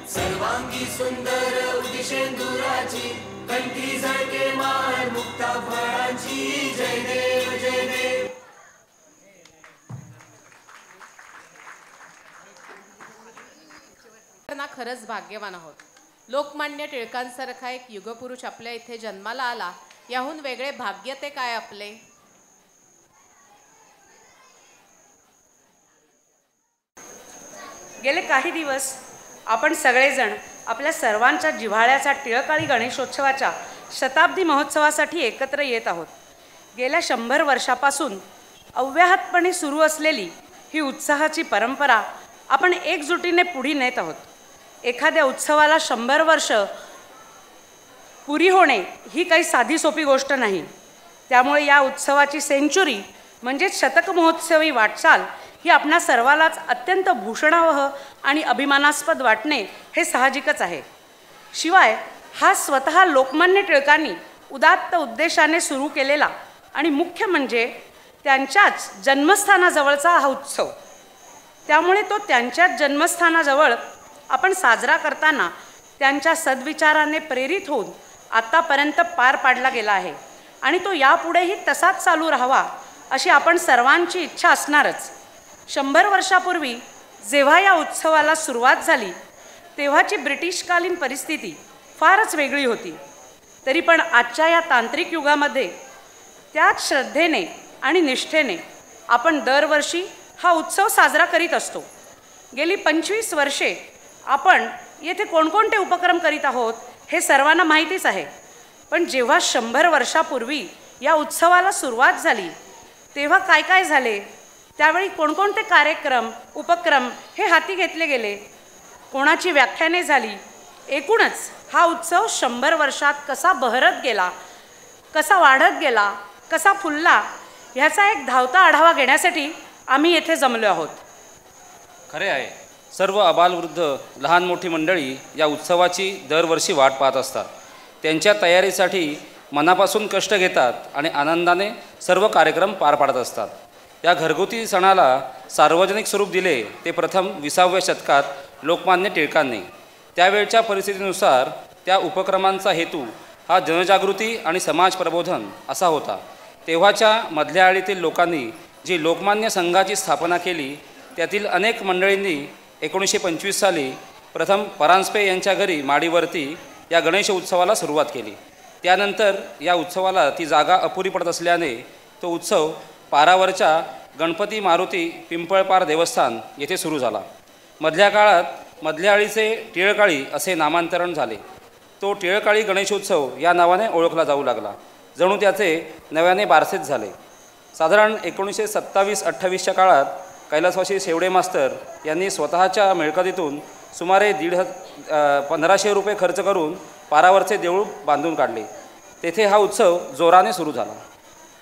सर्वांगी सुंदर उदिशेंदुराची कंठी झळके माळ मुक्ता फळाची जय देव जय देव. ना खरंच भाग्यवान आहोत. लोकमान्य टिळकांसारखा एक युगपुरुष आपल्या इथे जन्माला आला, याहून वेगळे भाग्य ते काय आपले. गेले काही दिवस आपण सगळेजण आपल्या सर्वांच्या जिव्हाळ्याच्या टिळकाळी गणेशोत्सवाच्या शताब्दी महोत्सवासाठी एकत्र येत आहोत. गेल्या 100 वर्षापासून अव्याहतपणे सुरू असलेली ही उत्साहाची परंपरा आपण एकजुटीने पुढे नेत आहोत. एखाद्या उत्सवाला 100 वर्ष पुरी होणे ही काही साधी सोपी गोष्ट नाही. त्यामुळे या उत्सवाची सेंचुरी म्हणजेच शतक महोत्सवी वाटचाल ही आपणा सर्वालाच अत्यंत भूषणावह आणि अभिमानास्पद वाटणे हे साहजिकच आहे. शिवाय हा स्वतः लोकमान्य टिळकांनी उदात्त उद्देशाने सुरू केलेला आणि मुख्य म्हणजे त्यांच्याच जन्मस्थानाजवळचा हा उत्सव. त्यामुळे तो त्यांच्याच जन्मस्थानाजवळ आपण साजरा करताना त्यांच्या सद्विचाराने प्रेरित होऊन आत्तापर्यंत पार पाडला गेला आहे आणि तो यापुढेही तसाच चालू राहावा अशी आपण सर्वांची इच्छा असणारच. 100 वर्षापूर्वी जेव्हा या उत्सवाला सुरुवात झाली तेव्हाची ब्रिटिशकालीन परिस्थिती फारच वेगळी होती. तरी पण आजच्या या तांत्रिक युगामध्ये त्याच श्रद्धेने आणि निष्ठेने आपण दरवर्षी हा उत्सव साजरा करीत असतो. गेली 25 वर्षे आपण येथे कोणकोणते उपक्रम करीत आहोत हे सर्वांना माहितीच आहे. पण जेव्हा 100 वर्षापूर्वी या उत्सवाला सुरुवात झाली तेव्हा काय काय झाले, त्यावेळी कोणकोणते कार्यक्रम उपक्रम हे हाती घेतले गेले, कोणाची व्याख्याने झाली, एकूणच हा उत्सव 100 वर्षात कसा बहरत गेला, कसा वाढत गेला, कसा फुलला, ह्याचा एक धावता आढावा घेण्यासाठी आम्ही येथे जमलो आहोत. खरे आहे, सर्व आबालवृद्ध लहान मोठी मंडळी या उत्सवाची दरवर्षी वाट पाहत असतात. त्यांच्या तयारीसाठी मनापासून कष्ट घेतात आणि आनंदाने सर्व कार्यक्रम पार पाडत असतात. या घरगुती सणाला सार्वजनिक स्वरूप दिले ते प्रथम 20व्या शतकात लोकमान्य टिळकांनी. त्यावेळच्या परिस्थितीनुसार त्या उपक्रमांचा हेतू हा जनजागृती आणि समाज प्रबोधन असा होता. तेव्हाच्या मधल्या आळीतील लोकांनी जी लोकमान्य संघाची स्थापना केली त्यातील अनेक मंडळींनी 1925 साली प्रथम परांजपे यांच्या घरी माडीवरती या गणेश उत्सवाला सुरुवात केली. त्यानंतर या उत्सवाला ती जागा अपुरी पडत असल्याने तो उत्सव पारावरच्या गणपती मारुती पिंपळपार देवस्थान येथे सुरू झाला. मधल्या काळात मधल्या आळीचे टिळकाळी असे नामांतरण झाले. तो टिळकाळी गणेशोत्सव या नावाने ओळखला जाऊ लागला. जणू त्याचे नव्याने बारसेच झाले. साधारण 1927-28च्या काळात कैलासवासी शेवडे मास्तर यांनी स्वतःच्या मिळकतीतून सुमारे 1500 रुपये खर्च करून पारावरचे देऊळ बांधून काढले. तेथे हा उत्सव जोराने सुरू झाला.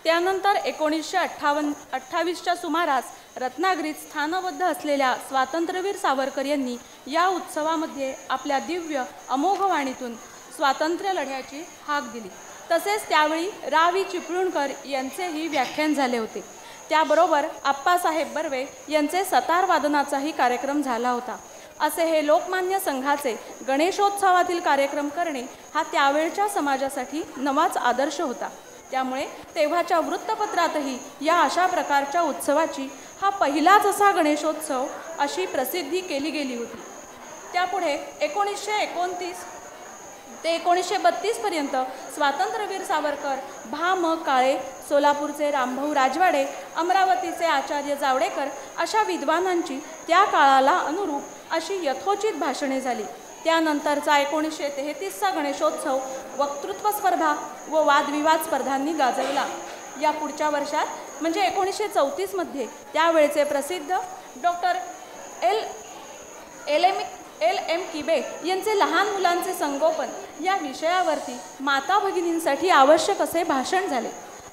त्यानंतर 1928च्या सुमारास रत्नागिरीत स्थानबद्ध असलेल्या स्वातंत्र्यवीर सावरकर यांनी या उत्सवामध्ये आपल्या दिव्य अमोघ वाणीतून स्वातंत्र्य लढ्याची हाक दिली. तसेच त्यावेळी रा.वी. चिपळूणकर यांचेही व्याख्यान झाले होते. त्याबरोबर आप्पासाहेब बर्वे यांचे सतार वादनाचाही कार्यक्रम झाला होता. असे हे लोकमान्य संघाचे गणेशोत्सवातील कार्यक्रम करणे हा त्यावेळच्या समाजासाठी नवाच आदर्श होता. त्यामुळे तेव्हाच्या वृत्तपत्रातही या अशा प्रकारच्या उत्सवाची हा पहिलाच असा गणेशोत्सव अशी प्रसिद्धी केली गेली होती. त्यापुढे 1929 ते 1932 पर्यंत स्वातंत्र्यवीर सावरकर, भा.म. काळे, सोलापूरचे रामभाऊ राजवाडे, अमरावतीचे आचार्य जावडेकर अशा विद्वानांची त्या काळाला अनुरूप अशी यथोचित भाषणे झाली. त्यानंतरचा 1933चा गणेशोत्सव वक्तृत्व स्पर्धा व वादविवाद स्पर्धांनी गाजवला. या पुढच्या वर्षात म्हणजे 1934मध्ये त्यावेळचे प्रसिद्ध डॉक्टर एल एम किबे यांचे लहान मुलांचे संगोपन या विषयावरती माता भगिनींसाठी आवश्यक असे भाषण झाले.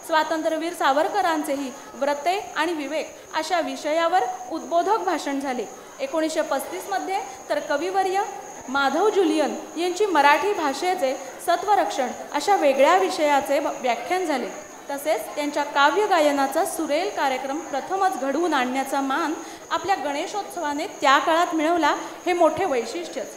स्वातंत्र्यवीर सावरकरांचेही व्रते आणि विवेक अशा विषयावर उद्बोधक भाषण झाले. 1935मध्ये तर कविवर्य माधव जुलियन यांची मराठी भाषेचे सत्वरक्षण अशा वेगळ्या विषयाचे व्याख्यान झाले. तसेच त्यांच्या काव्य गायनाचा सुरेल कार्यक्रम प्रथमच घडवून आणण्याचा मान आपल्या गणेशोत्सवाने त्या काळात मिळवला हे मोठे वैशिष्ट्यच.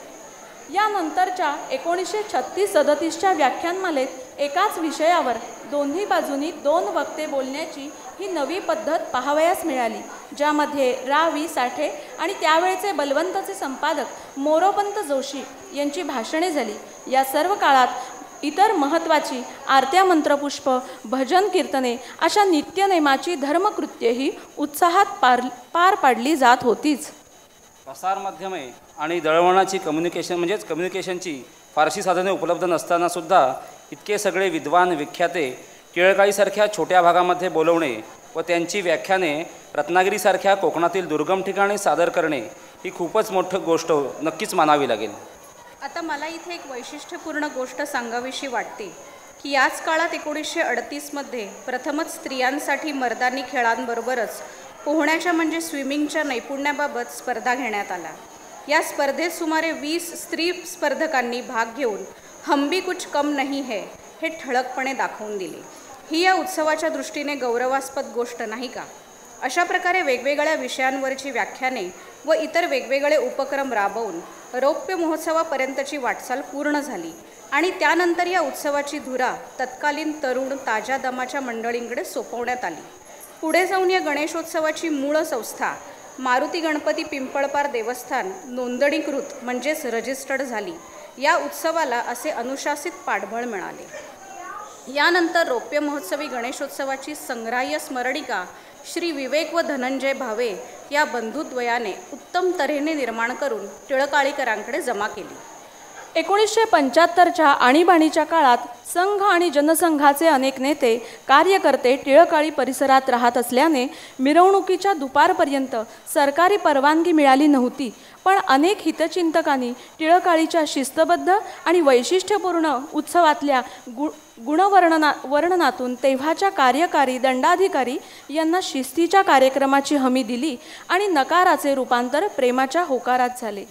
यानंतरच्या 1936-37च्या व्याख्यानमालेत एकाच विषयावर दोन्ही बाजूंनी 2 वक्ते बोलण्याची ही नवी पद्धत पाहावयास मिळाली, ज्यामध्ये रा.वी. साठे आणि त्यावेळचे बलवंतचे संपादक मोरोपंत जोशी यांची भाषणे झाली. या सर्व काळात इतर महत्त्वाची आरत्या मंत्रपुष्प, भजन कीर्तने अशा नित्यनेमाची धर्मकृत्येही उत्साहात पार पाडली जात होतीच. प्रसारमाध्यमे आणि दळणवळणाची कम्युनिकेशनची फारशी साधने उपलब्ध नसतानासुद्धा इतके सगळे विद्वान विख्याते टिळकाईसारख्या छोट्या भागामध्ये बोलवणे व त्यांची व्याख्याने रत्नागिरीसारख्या कोकणातील दुर्गम ठिकाणी सादर करणे ही खूपच मोठी गोष्ट नक्कीच मानावी लागेल. आता मला इथे एक वैशिष्ट्यपूर्ण गोष्ट सांगावीशी वाटते की याच काळात 1938मध्ये प्रथमच स्त्रियांसाठी मर्दानी खेळांबरोबरच पोहण्याच्या म्हणजे स्विमिंगच्या नैपुण्याबाबत स्पर्धा घेण्यात आला. या स्पर्धेत सुमारे 20 स्त्री स्पर्धकांनी भाग घेऊन हम भी कुछ कम नहीं है हे ठळकपणे दाखवून दिले. ही या उत्सवाच्या दृष्टीने गौरवास्पद गोष्ट नाही का? अशा प्रकारे वेगवेगळ्या विषयांवरची व्याख्याने व इतर वेगवेगळे उपक्रम राबवून रौप्य महोत्सवापर्यंतची वाटचाल पूर्ण झाली आणि त्यानंतर या उत्सवाची धुरा तत्कालीन तरुण ताज्या दमाच्या मंडळींकडे सोपवण्यात आली. पुढे जाऊन या गणेशोत्सवाची मूळ संस्था मारुती गणपती पिंपळपार देवस्थान नोंदणीकृत म्हणजेच रजिस्टर्ड झाली. या उत्सवाला असे अनुशासित पाठबळ मिळाले. यानंतर रौप्य महोत्सवी गणेशोत्सवाची संग्राह्य स्मरणिका श्री विवेक व धनंजय भावे या बंधुद्वयाने उत्तम तऱ्हेने निर्माण करून टिळकाळीकरांकडे जमा केली. 1975च्या आणीबाणीच्या काळात संघ आणि जनसंघाचे अनेक नेते कार्यकर्ते टिळकाळी परिसरात राहत असल्याने मिरवणुकीच्या दुपारपर्यंत सरकारी परवानगी मिळाली नव्हती. पण अनेक हितचिंतकांनी टिळकाळीच्या शिस्तबद्ध आणि वैशिष्ट्यपूर्ण उत्सवातल्या वर्णनातून तेव्हाच्या कार्यकारी दंडाधिकारी यांना शिस्तीच्या कार्यक्रमाची हमी दिली आणि नकाराचे रूपांतर प्रेमाच्या होकारात झाले.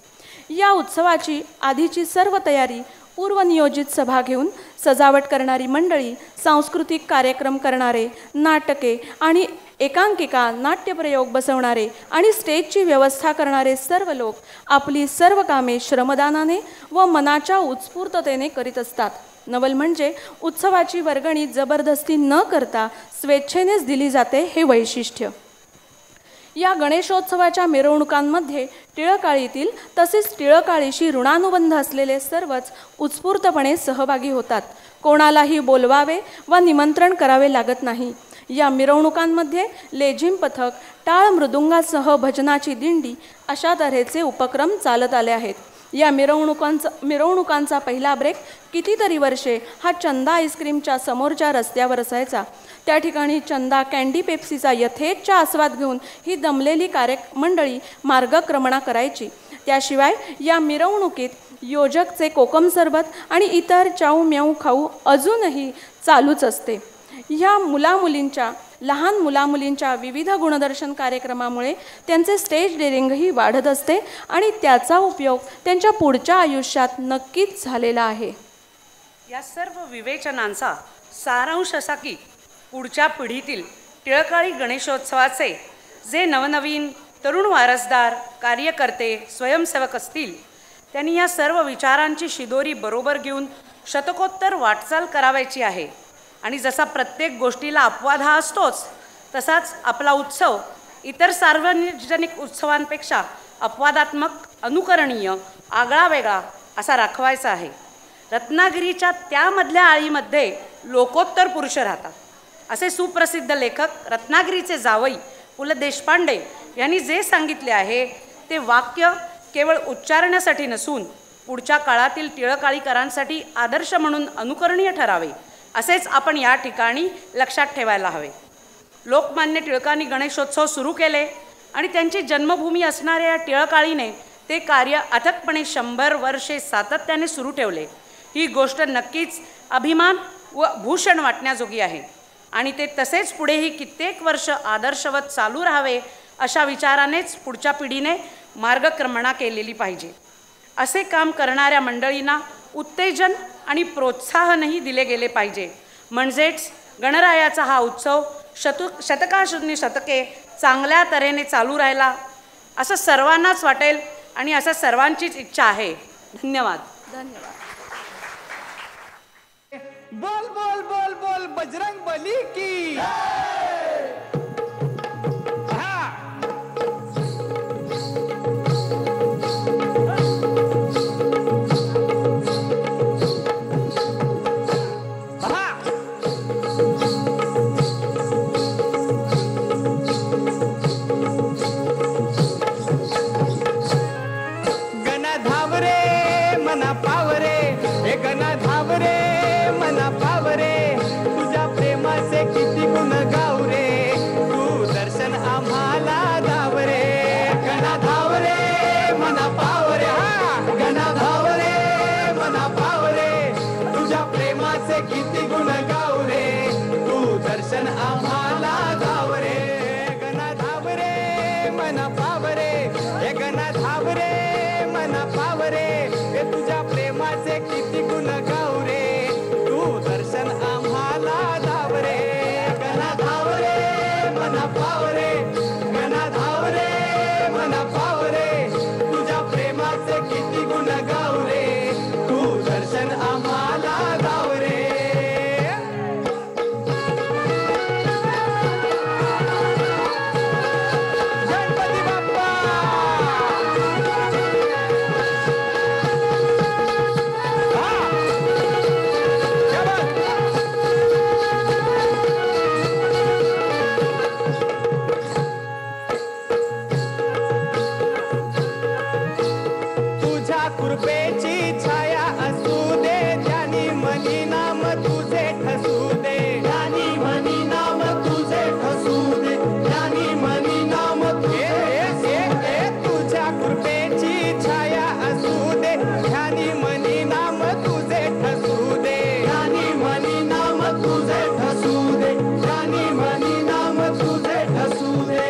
या उत्सवाची आधीची सर्व तयारी, पूर्वनियोजित सभा घेऊन सजावट करणारी मंडळी, सांस्कृतिक कार्यक्रम करणारे, नाटके आणि एकांकिका, नाट्यप्रयोग बसवणारे आणि स्टेजची व्यवस्था करणारे सर्व लोक आपली सर्व कामे श्रमदानाने व मनाच्या उत्स्फूर्ततेने करीत असतात. नवल म्हणजे उत्सवाची वर्गणी जबरदस्ती न करता स्वेच्छेनेच दिली जाते हे वैशिष्ट्य. या गणेशोत्सवाच्या मिरवणुकांमध्ये टिळकाळीतील तसेच टिळकाळीशी ऋणानुबंध असलेले सर्वच उत्स्फूर्तपणे सहभागी होतात. कोणालाही बोलवावे व निमंत्रण करावे लागत नाही. या मिरवणुकांमध्ये लेझिम पथक, टाळ मृदुंगासह भजनाची दिंडी अशा तऱ्हेचे उपक्रम चालत आले आहेत. या मिरवणुकांचा पहिला ब्रेक कितीतरी वर्षे हा चंदा आईस्क्रीमच्या समोरच्या रस्त्यावर असायचा. त्या ठिकाणी चंदा कँडी पेप्सीचा यथेच्छ आस्वाद घेऊन ही दमलेली मंडळी मार्गक्रमणा करायची. त्याशिवाय या मिरवणुकीत योजकचे कोकम सरबत आणि इतर चाऊ म्याऊ खाऊ अजूनही चालूच असते. ह्या मुलामुलींच्या लहान मुलामुलींच्या विविध गुणदर्शन कार्यक्रमामुळे त्यांचे स्टेज डेअरिंगही वाढत असते आणि त्याचा उपयोग त्यांच्या पुढच्या आयुष्यात नक्कीच झालेला आहे. या सर्व विवेचनांचा सारांश असा की पुढच्या पिढीतील टिळकाळी गणेशोत्सवाचे जे नवनवीन तरुण वारसदार कार्यकर्ते स्वयंसेवक असतील त्यांनी या सर्व विचारांची शिदोरी बरोबर घेऊन शतकोत्तर वाटचाल करावयाची आहे. आणि जसा प्रत्येक गोष्टीला अपवाद हा असतोच तसाच आपला उत्सव इतर सार्वजनिक उत्सवांपेक्षा अपवादात्मक, अनुकरणीय, आगळा वेगळा असा राखवायचा आहे. रत्नागिरीच्या त्यामधल्या आळीमध्ये लोकोत्तर पुरुष राहतात असे सुप्रसिद्ध लेखक रत्नागिरीचे जावई पु ल देशपांडे यांनी जे सांगितले आहे ते वाक्य केवळ उच्चारण्यासाठी नसून पुढच्या काळातील टिळकाळीकरांसाठी आदर्श म्हणून अनुकरणीय ठरावे असेच आपण या ठिकाणी लक्षात ठेवायला हवे. लोकमान्य टिळकांनी गणेशोत्सव सुरू केले आणि त्यांची जन्मभूमी असणाऱ्या या टिळकाळीने ते कार्य अथकपणे 100 वर्षे सातत्याने सुरू ठेवले. ही गोष्ट नक्कीच अभिमान व भूषण वाटण्याजोगी आहे आणि ते तसेच पुढेही कित्येक वर्ष आदर्शवत चालू राहावे अशा विचारानेच पुढच्या पिढीने मार्गक्रमणा केलेली पाहिजे. असे काम करणाऱ्या मंडळींना उत्तेजन आणि प्रोत्साहनही दिले गेले पाहिजे. म्हणजेच गणरायाचा हा उत्सव शतकाशून्य शतके चांगल्या तऱ्हेने चालू राहिला असं सर्वांनाच वाटेल आणि असं सर्वांचीच इच्छा आहे. धन्यवाद. धन्यवाद. बोल बोल बोल बोल बजरंग बली की गणा धावरे मना पावरे हे गणा धावरे मना पावरे तुझ्या प्रेमाचे किती गुण गावरे तू दर्शन आम्हाला धावरे गणा धावरे मना पावरे हा गणा धावरे मना पावरे तुझ्या प्रेमाचे किती गुण गावरे तू दर्शन आम्हाला धावरे गणा धावरे मना पावरे हे गणा धावरे मना पावरे हे तुझ्या प्रेमाचे किती गुण गावरे तू दर्शन आम्हाला धावरे गणा धावरे मना पावरे गणा धावरे मना पावरे तुझ्या प्रेमाचे किती गुण गावरे तू दर्शन आम्हाला धावरे. गणपती बाप्पा तुझ्या कृपेची छाया असू दे ज्ञानी मनी नाम तुझे ठसू दे ज्ञानी मनी नाम तुझे ठसू दे ज्ञानी मनी नाम तुझे तुझ्या कृपेची छाया असू दे ज्ञानी मनी नाम तुझे ठसू दे ज्ञानी मनी नाम तुझे ठसू दे ज्ञानी मनी नाम तुझे ठसू दे.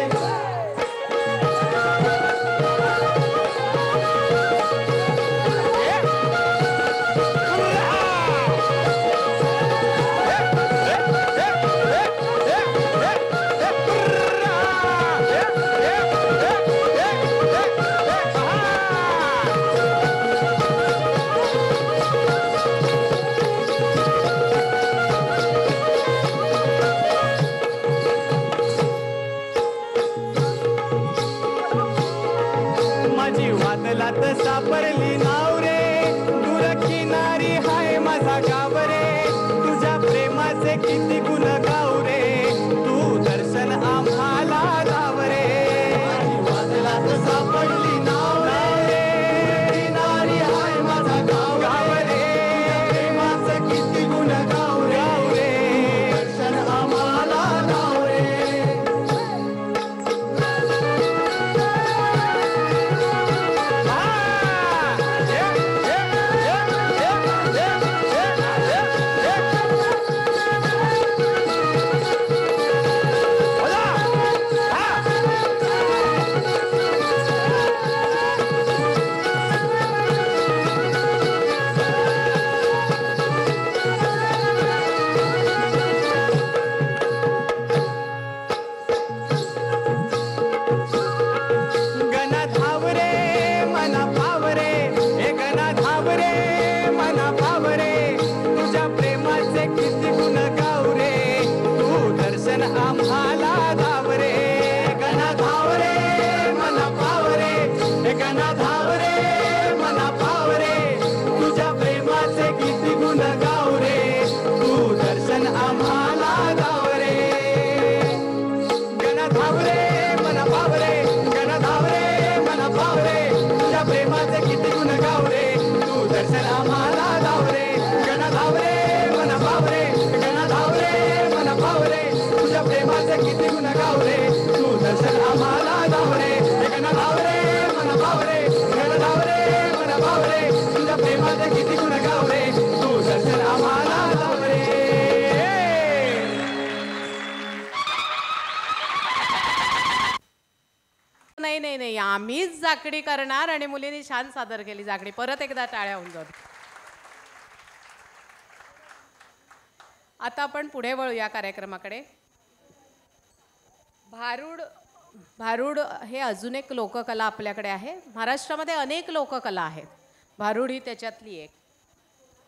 माझी वादलात सापडली नाव रे दूर किनारी हाय माझा गाव रे तुझ्या प्रेमाचे किती गुण गाव रे तू दर्शन आम्हाला धाव रे माझी वादलात सापडली नाव रे किनारी हाय माझा गाव रे प्रेमाचे किती गुण गाव रे दर्शन आम्हाला धाव रे. Yeah. नाही नाही नाही, आम्हीच जाकडी करणार आणि मुलींनी छान सादर केली जाकडी. परत एकदा टाळ्या होऊन जाऊ. आता आपण पुढे वळू या कार्यक्रमाकडे. भारूड हे अजून एक लोककला आपल्याकडे आहे. महाराष्ट्रामध्ये अनेक लोककला आहेत, भारूड ही त्याच्यातली एक.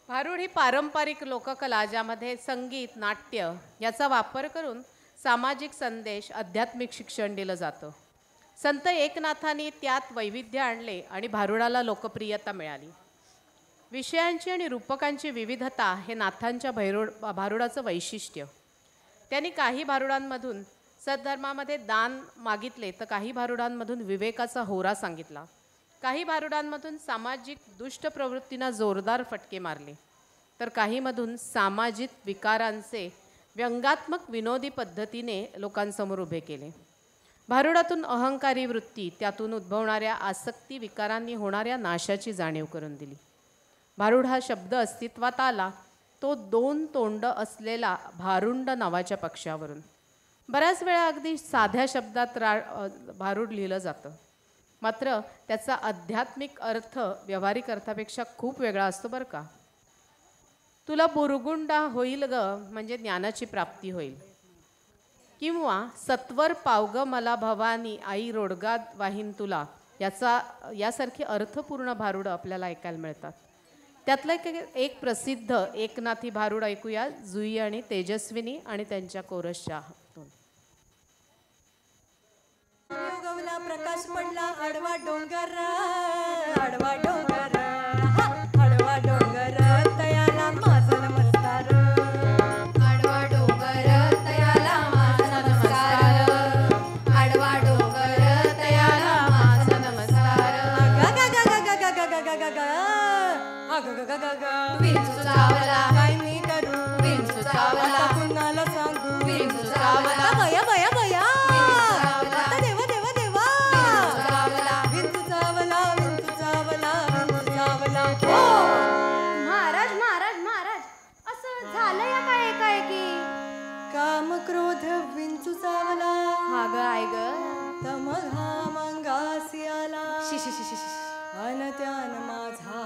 भारूड ही पारंपरिक लोककला ज्यामध्ये संगीत, नाट्य याचा वापर करून सामाजिक संदेश, आध्यात्मिक शिक्षण दिलं जातं. संत एकनाथांनी त्यात वैविध्य आणले आणि भारुडाला लोकप्रियता मिळाली. विषयांची आणि रूपकांची विविधता हे नाथांच्या भारुडाचं वैशिष्ट्य. त्यांनी काही भारुडांमधून सद्धर्मामध्ये दान मागितले, तर काही भारुडांमधून विवेकाचा होरा सांगितला. काही भारुडांमधून सामाजिक दुष्ट प्रवृत्तींना जोरदार फटके मारले, तर काहीमधून सामाजिक विकारांचे व्यंगात्मक विनोदी पद्धतीने लोकांसमोर उभे केले. भारुडातून अहंकारी वृत्ती, त्यातून उद्भवणाऱ्या आसक्ती विकारांनी होणाऱ्या नाशाची जाणीव करून दिली. भारुड हा शब्द अस्तित्वात आला तो 2 तोंड असलेला भारुंड नावाच्या पक्षावरून. बऱ्याच वेळा अगदी साध्या शब्दात भारूड लिहिलं जातं, मात्र त्याचा आध्यात्मिक अर्थ व्यावहारिक अर्थापेक्षा खूप वेगळा असतो बरं का. तुला बुरगुंडा होईल ग म्हणजे ज्ञानाची प्राप्ती होईल, किंवा सत्वर पावग मला भवानी आई रोडगा वाहीन तुला, यासारखी अर्थपूर्ण भारूड आपल्याला ऐकायला मिळतात. त्यातलं एक प्रसिद्ध एकनाथी भारूड ऐकूया, जुई आणि तेजस्विनी आणि त्यांच्या कोरसच्या हातून. गवला प्रकाश पडला आडवा डोंगर, आडवा डोंगर, आडवा डोंगर तयाला माझा नमस्कार, आडवा डोंगर तयाला माझा नमस्कार, आडवा डोंगर तयाला माझा नमस्कार. गा गा गा गा गा गा गा गा गा गा गा गा गा विंचू चावला काय मी करू, विंचू चावला कुणाला सांगू, विंचू चावला बया बया बया, महाराज महाराज महाराज असं झालं या काय एकाएकी. काम क्रोध विंचू चावला, हा ग आय ग तम घामांगासी आला, शी शी शी शी शी. अन त्यान माझा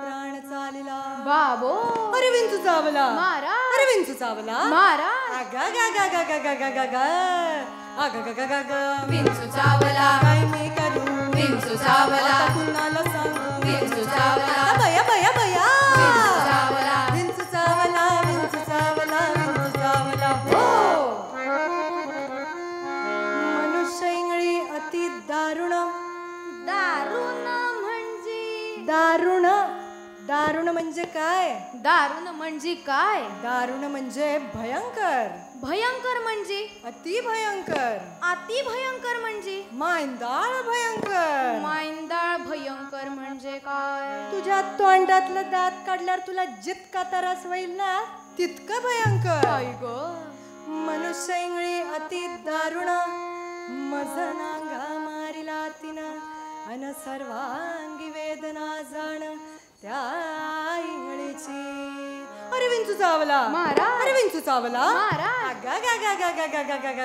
प्राण चालला. बाबो अरे विंचू चावला महाराज, अरे विंचू चावला महाराज. गा गा गा गा गा गा गा गा गा गा गा गा गा विंचू चावला काय मी करू, विंचू चावला कुणाला सांगू, विंचू चावला बया बया बया, विंचू चावला विंचू चावला, विंचू चावला, विंचू चावला. मनुष्य इंगळी अति दारुण, दारुण म्हणजे दारुण, दारुण म्हणजे काय, दारुण म्हणजे काय, दारुण म्हणजे भयंकर, भयंकर म्हणजे अति भयंकर, अति भयंकर म्हणजे मांदाळ भयंकर, मांदाळ भयंकर म्हणजे काय. तुझ्या तोंडातलं दात काढल्यावर तुला जितका त्रास होईल ना तितकं भयंकर. मनुष्य इंगळी अति दारुण, मज नांगा मारिला तिनं, अन सर्वांगी वेदना जाण त्या इंगळीची. अरे विंचू चावला महाराज, अरे विंचू चावला महाराज. गा गा गा गा गा गा गा गा गा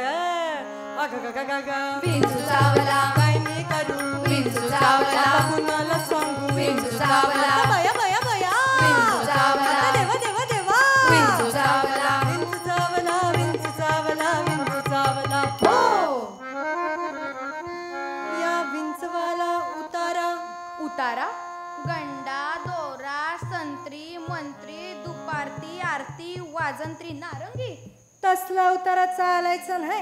गा गा गा गा विंचू चावला काय मी करू, विंचू चावला कुणाला सांगू, विंचू चावला बया बया बया, विंचू चावला देवा देवा देवा, विंचू चावला विंचू चावला, विंचू चावला, विंचू चावला. या विंचवाला उतारा, उतारा गंडा दोरा संत्री मंत्री दुपारती आरती वाजंत्री नारंगी. तसला उतारा चालायचा नाही.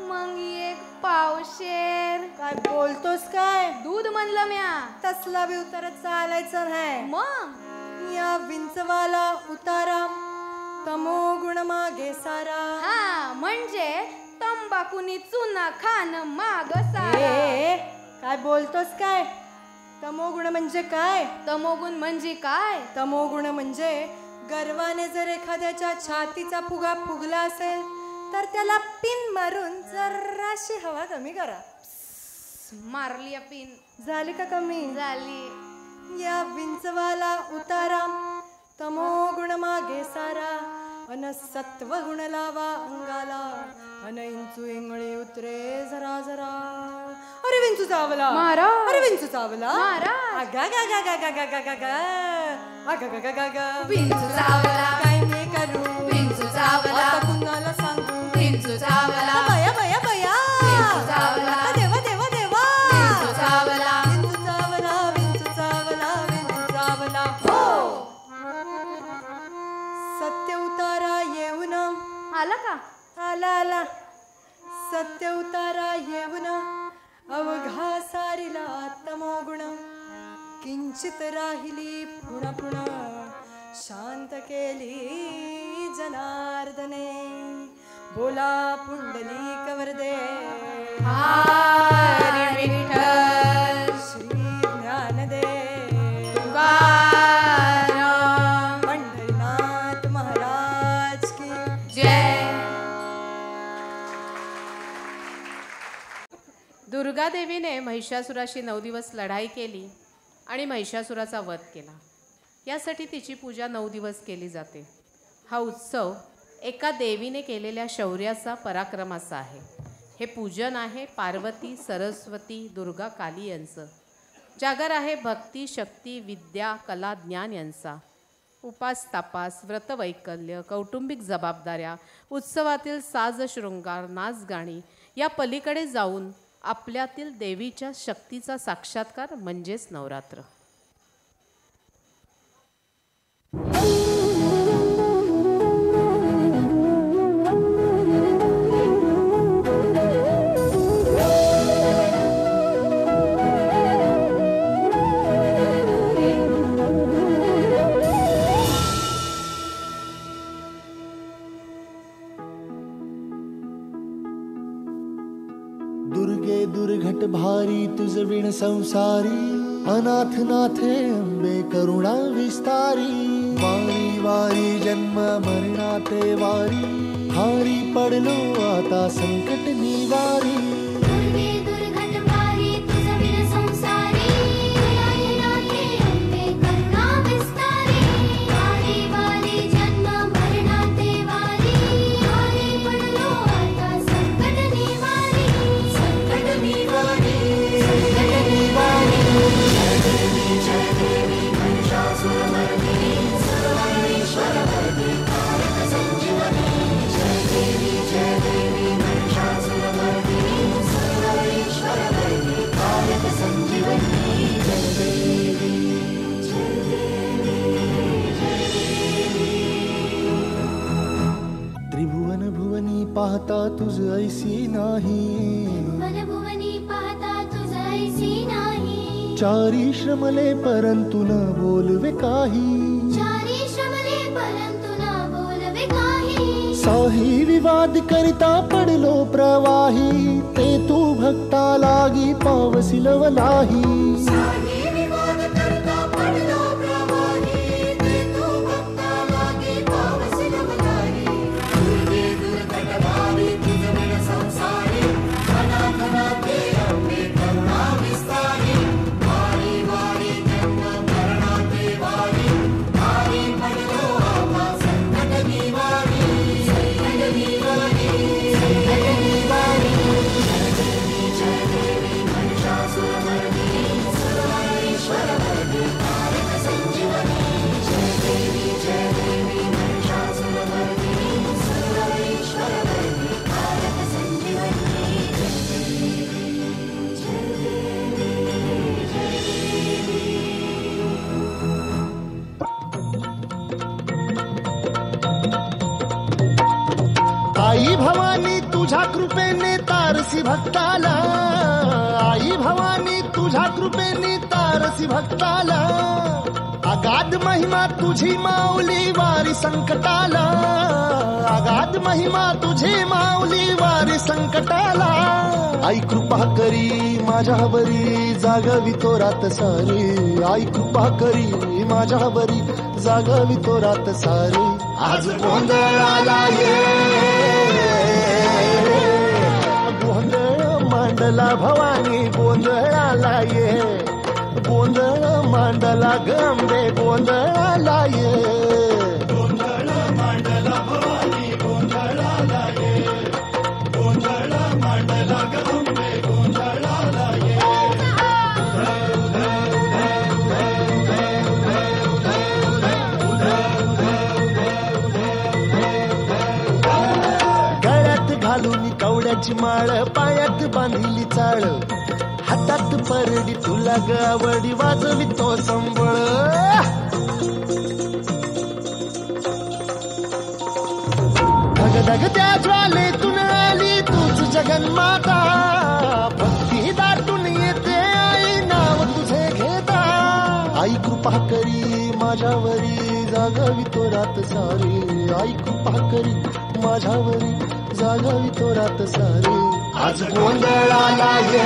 मग एक पावशेर. काय बोलतोस काय, दूध म्हणलं म्या. तसला बी उतारा चालायचा नाही. मग या विंचवाला उतारा तमो गुण मागे सारा. हा म्हणजे तंबाखूनी चुना खान माग सारा. काय बोलतोस काय, तमोगुण म्हणजे काय, तमोगुण म्हणजे काय, तमोगुण म्हणजे गर्वाने जर एखाद्याच्या छातीचा फुगा फुगला असेल तर त्याला पिन मारून जराशी हवा कमी करा. मारली पिन. झाली का कमी, झाली. या विंचवाला उतारा तमोगुण मागे सारा, अन सत्व गुण लावा अंगाला, अन इंचू इंगळी उतरे जरा जरा. अरे विंचू चावला महाराज. अरे विंचू चावला महाराज. अगा गा गा गा गा गा गा गा गा अगा गा गा गा गा. विंचू चावला. काय मी करू विंचू चावला. आता कुणाला सांगू विंचू चावला. बया बया बया. विंचू चावला. देवा देवा देवा. विंचू चावला. विंचू चावला विंचू चावला विंचू चावला. हो सत्य उतारा येऊन आला का? आला आला. सत्य उतारा येऊन अवघा सारीला तमोगुण. किंचित राहिली पुन्हा पुन्हा शांत केली जनार्दने. बोला पुंडलिक वरदे हरी विठ्ठल. श्री ज्ञानदेव तुकाराम. पंढरीनाथ महाराज की जय. दुर्गादेवीने महिषासुराशी 9 दिवस लढाई केली आणि महिषासुराचा वध केला. यासाठी तिची पूजा 9 दिवस केली जाते. हा उत्सव एका देवीने केलेल्या शौर्याचा पराक्रमाचा आहे. हे पूजन आहे पार्वती सरस्वती दुर्गा काली यांचं. जागर आहे भक्ती शक्ती विद्या कला ज्ञान यांचा. उपास तापास व्रतवैकल्य कौटुंबिक जबाबदाऱ्या उत्सवातील साज शृंगार नाच गाणी या पलीकडे जाऊन आपल्यातील देवीच्या शक्तीचा साक्षात्कार म्हणजेच नवरात्र. दुर्गे दुर्घट भारी तुझ विण संसारी. अनाथ नाथे अंबे करुणा विस्तारी. वारी वारी जन्म मरणाते वारी. हारी पडलो आता संकट निवारी. दुर्गे दुर्घट भारी तुझ विण संसारी. अनाथ नाथे अंबे करुणा विस्तारी. वारी वारी जन्म मरणाते वारी. हारी पडलो आता संकट निवारी. संकट निवारी. संकट निवारी. जय देवी महिषासुरमर्दिनी. सर्वेश्वरमर्दिनी कारक संजीवनी. जय देवी महिषासुरमर्दिनी. सर्वेश्वरमर्दिनी कारक संजीवनी. जय देवी जय देवी जय देवी. त्रिभुवन भुवनी पाहता तुझ ऐसी नाही. वन भुवनी पाहता तुझ ऐसी नाही. चारी श्रमले परंतु न बोलवे काही. चारी श्रमले परंतु न बोलवे काही. साही विवाद करिता पडलो प्रवाही. ते तू भक्ता लागी पावसिल वलाही. साही विवाद करता पडलो प्रवाही. ते तू भक्ता लागी पावसिल वलाही. दुर्गे दुर्घट भारी तुझ विण संसारी. अनाथ नाथे अंबे करुणा विस्तारी. वारी वारी जन्म मरणाते वारी. हारी पडलो आता संकट निवारी. संकट निवारी. संकट निवारी. जय देवी महिषासुरमर्दिनी. सर्वेश्वरमर्दिनी कारक संजीवनी. जय देवी महिषासुरमर्दिनी. सर्वेश्वरमर्दिनी कारक संजीवनी. जय देवी जय देवी जय देवी. आई भवानी तुझ्या कृपेने तारसी भक्ताला. आई भवानी तुझ्या कृपेने तारसी भक्ताला. अगाध महिमा तुझी माऊली वारी संकटाला. अगाध महिमा तुझी माऊली वारी संकटाला. आई कृपा करी माझ्यावरी जागवी तो रात सारी. आई कृपा करी माझ्यावरी जागवी तो रात सारी. आज गोंधळाला ये गोंधळ मांडला भवानी. गोंधळाला ये गोंधळ मांडला गंबे. गोंधळाला ये गोंधळ मांडला भवानी. गोंधळाला ये आंब्याची माळ पायात बांधिली चाळ हातात परडी तुला गावडी वाजवी तो संबळ धगधग त्या ज्वालेतून आली तूच जगन्माता भक्ती दाटून येते आई नाव तुझे घेता आई कृपा करी माझ्यावरी जागावी तो रात सारी आई कृपा करी माझ्यावरी जागावी तो रात सारी आज गोंधळाला ये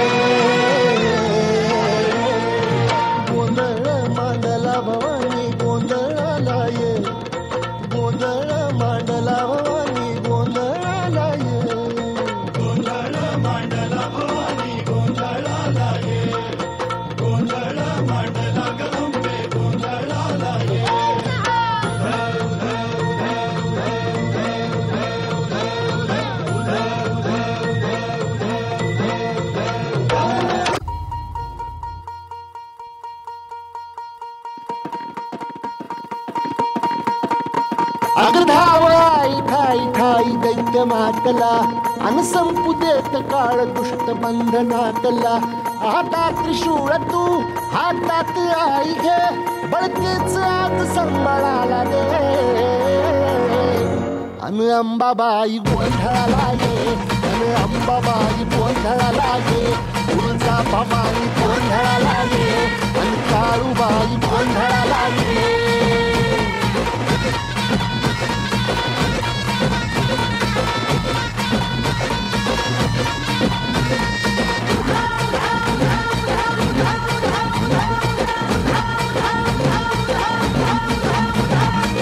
गोंधळ मांडला भवानी गोंधळाला ये गोंधळ मांडला भवानी गोंधळाला ये गोंधळ मांडला भवानी गोंधळाला ये गोंधळ मांडला गंबे गोंधळाला ये अगधावाई ठाई ठाई दैत्य मातला अन संपू देत काळ दुष्ट बंधनातला हातात त्रिशूळ तू हातात आई घे बळकेच आत सांभाळाला दे अन अंबाबाई गोंधळाला ये अन अंबाबाई गोंधळाला ये तुळजा भवानी गोंधळाला ये अन काळूबाई गोंधळाला ये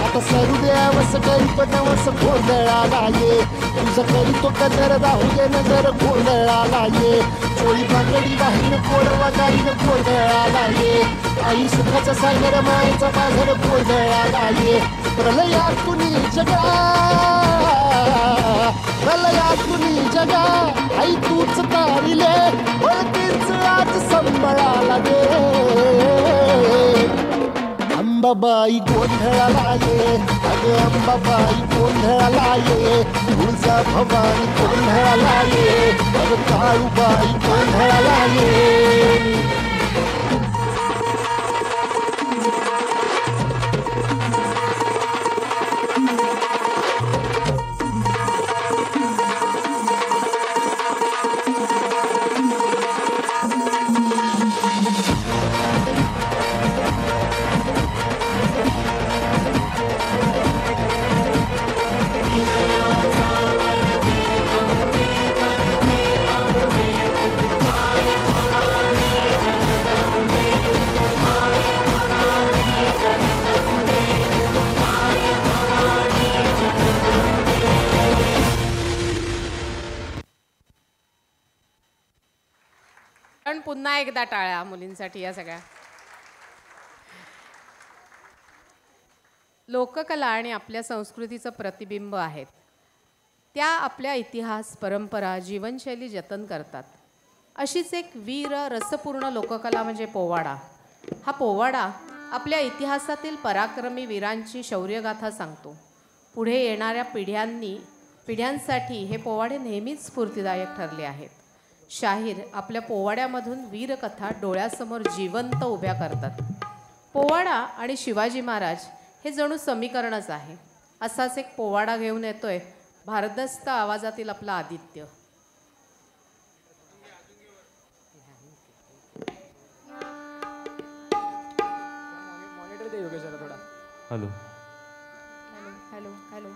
आता सरू द्यावस गणपतवस गोंधळाला ये तुझं करी तो कदर राहू दे नजर गोंधळाला ये चोळी बांगडी वाहीन कोडवा गाईन गोंधळाला ये आई सुखाचा सागर मायचा बाजार गोंधळाला ये प्रलयातून जगा प्रलयातून जगा आई तूच तारिले बळकीच आज संबळाला दे अंबाबाई गोंधळाला ये अगं अंबाबाई गोंधळाला ये तुळजा भवानी गोंधळाला ये अगं काळूबाई गोंधळाला ये पण पुन्हा एकदा टाळ्या मुलींसाठी या सगळ्या. लोककला आणि आपल्या संस्कृतीचं प्रतिबिंब आहेत. त्या आपल्या इतिहास, परंपरा, जीवनशैली जतन करतात. अशीच एक वीर रसपूर्ण लोककला म्हणजे पोवाडा. हा पोवाडा आपल्या इतिहासातील पराक्रमी वीरांची शौर्यगाथा सांगतो. पुढे येणाऱ्या पिढ्यांसाठी हे पोवाडे नेहमीच स्फूर्तिदायक ठरले आहेत. शाहीर आपल्या पोवाड्यामधून वीरकथा डोळ्यासमोर जिवंत उभ्या करतात. पोवाडा आणि शिवाजी महाराज हे जणू समीकरणच आहे. असाच एक पोवाडा घेऊन येतोय भारदस्त आवाजातील आपला Aditya. Hello hello hello hello.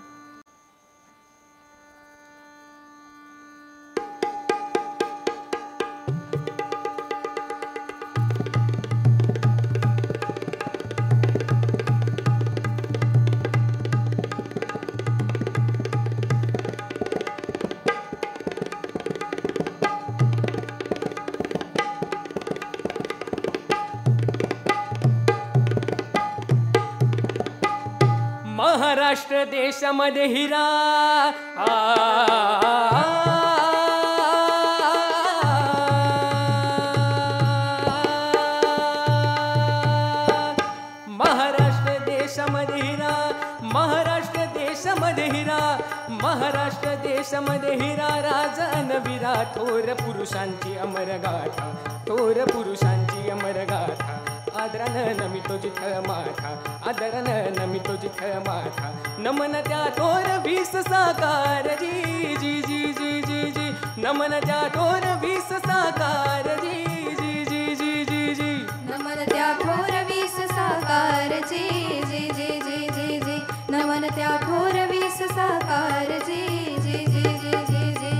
Maharashtra देशामध्ये हिरा महाराष्ट्र देशामध्ये हिरा महाराष्ट्र देशामध्ये हिरा महाराष्ट्र देशामध्ये हिरा राजन विरा थोर पुरुषांची अमर गाथा थोर पुरुषांची अमर गाथा आदरानं नमितो जिथ माथा आदरानं नमितो जिथ माथा नमन त्या थोर 20 साकार जी जी जी जी जी जी नमन त्या थोर 20 साकार जी जी जी जी जी जी नमन त्या थोर 20 साकार जी जी जी जी जी जी नमन त्या थोर 20 साकार जी जी जी जी जी जी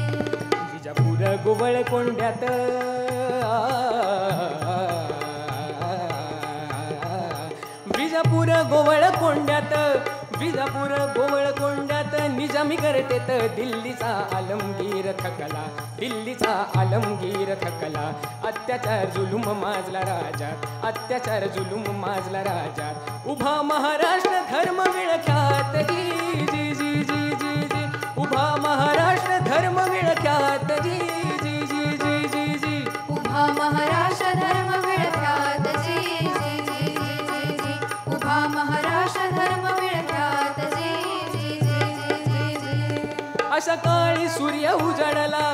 विजापूर गोवळ कोंड्यात विजापूर गोवळ कोंड्यात विजापूर गोवळ कोंड्यात निजामी करतेत दिल्लीचा आलमगीर थकला दिल्लीचा आलमगीर थकला अत्याचार जुलूम माजला राजात अत्याचार जुलूम माजला राजात उभा महाराष्ट्र धर्म विळख्यात जी जी जी जी जी जी उभा महाराष्ट्र धर्म विळख्यात जी जी जी जी जी जी उभा महाराष्ट्र धर्म विळख्यात जी जी जी जी जी जी उभा महाराष्ट्र धर्म विळख्यात जी जी जी जी जी जी अशा काळी सूर्य उजाडला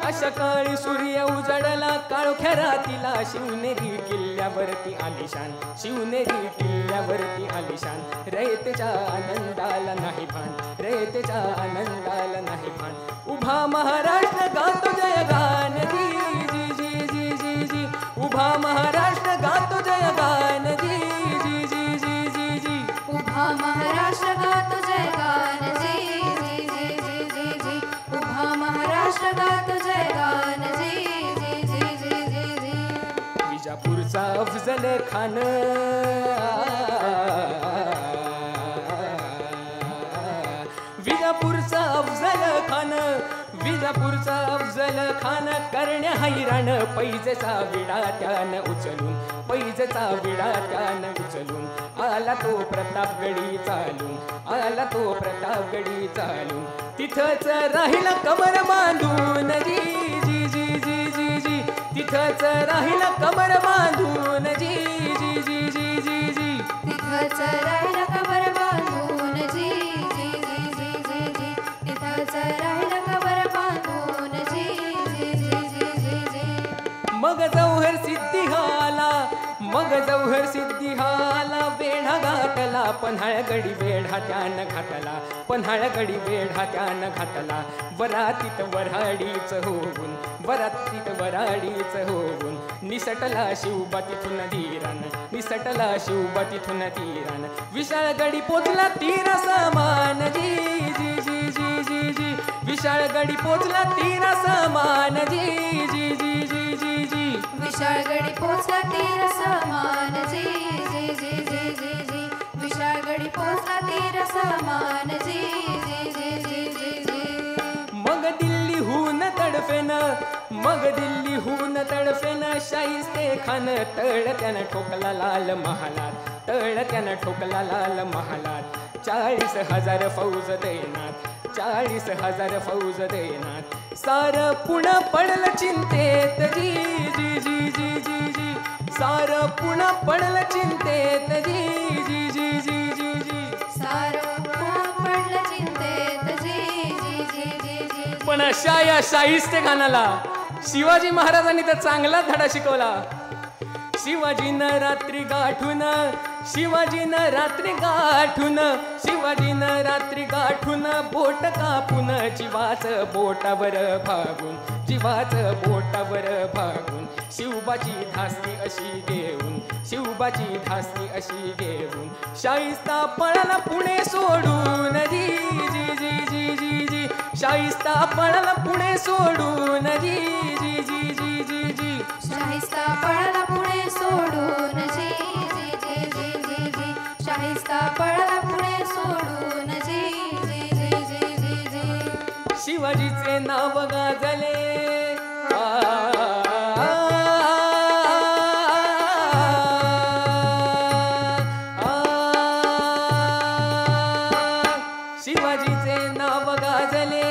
अशा काळी सूर्य उजाडला काळोख्या रातीला शिवनेरी किल्ल्यावरती आलिशान शिवनेरी किल्ल्यावरती आलिशान रयतेच्या आनंदाला नाही भान रयतेच्या आनंदाला नाही भान उभा महाराष्ट्र गातो जयगान जी जी जी जी जी जी उभा महाराष्ट्र गातो जयगान जी जी जी जी जी जी उभा महाराष्ट्र गातो जयगान जी जी जी जी जी जी उभा महाराष्ट्र गातो जयगान जी जी जी जी जी जी विजापूरचा अफजल खान विजापूरचा अफजल खान विजापूरचा अफजल खान करण्या हैराण पैजेचा विडा त्यानं उचलून पैजेचा विडा त्यानं उचलून आला तो प्रतापगडी चालून आला तो प्रतापगडी चालून तिथंच राहिला कबर बांधून जी जी जी जी जी जी तिथंच राहिला कबर बांधून जी जी जी जी जी जी तिथंच राहिला कबर बांधून जी जी जी जी जी जी तिथंच राहिला कबर बांधून जी जी जी जी जी जी मग जौहर सिद्धी हाला मग जौहर सिद्धी हाला वेढा घातला पन्हाळगडी वेढा त्यानं घातला पन्हाळगडी वेढा त्यानं घातला वरातीत वऱ्हाडीच होऊन वरातीत वऱ्हाडीच होऊन निसटला शिवबा तिथून धीरान निसटला शिवबा तिथून धीरान विशाळगडी पोचला तीरा समान जी जी जी जी जी जी विशाळगडी पोचला तीरा समान जी जी जी जी जी जी विशाळगडी पोचला तीर समान जी जी जी जी जी जी विशाळगडी पोचला तीर समान जी जी जी जी जी जी मग दिल्लीहून तडफेन मग दिल्लीहून तडफेन शाहिस्ते खान तळ त्यानं ठोकला लाल महालात तळ त्यानं ठोकला लाल महालात 40,000 फौज देनात 40,000 फौज देनात सार पुणे पडलं चिंतेत जी जी जी जी जी जी सार पुणे पडलं चिंतेत जी जी जी जी जी जी सार पुणे पडलं चिंतेत जी जी जी जी जी पण अशा या शाहिस्ते खानाला शिवाजी महाराजांनी तर चांगला धडा शिकवला शिवाजीनं रात्री गाठून शिवाजीनं रात्री गाठून शिवाजीनं रात्री गाठून बोट कापून जीवाचं बोटावर भागून जीवाचं बोटावर भागून शिवबाची धास्ती अशी घेऊन शिवबाची धास्ती अशी घेऊन शाहिस्ता पळाला पुणे सोडून जी जी जी जी जी जी शाहिस्ता पळाला पुणे सोडून जी जी जी जी जी जी शाहिस्ता पळाला पुणे सोडून जी जी जी जी जी जी शाहिस्ता पळाला पुणे सोडून जी जी जी जी जी जी शिवाजीचे नाव गाजले शिवाजीचे नाव गाजले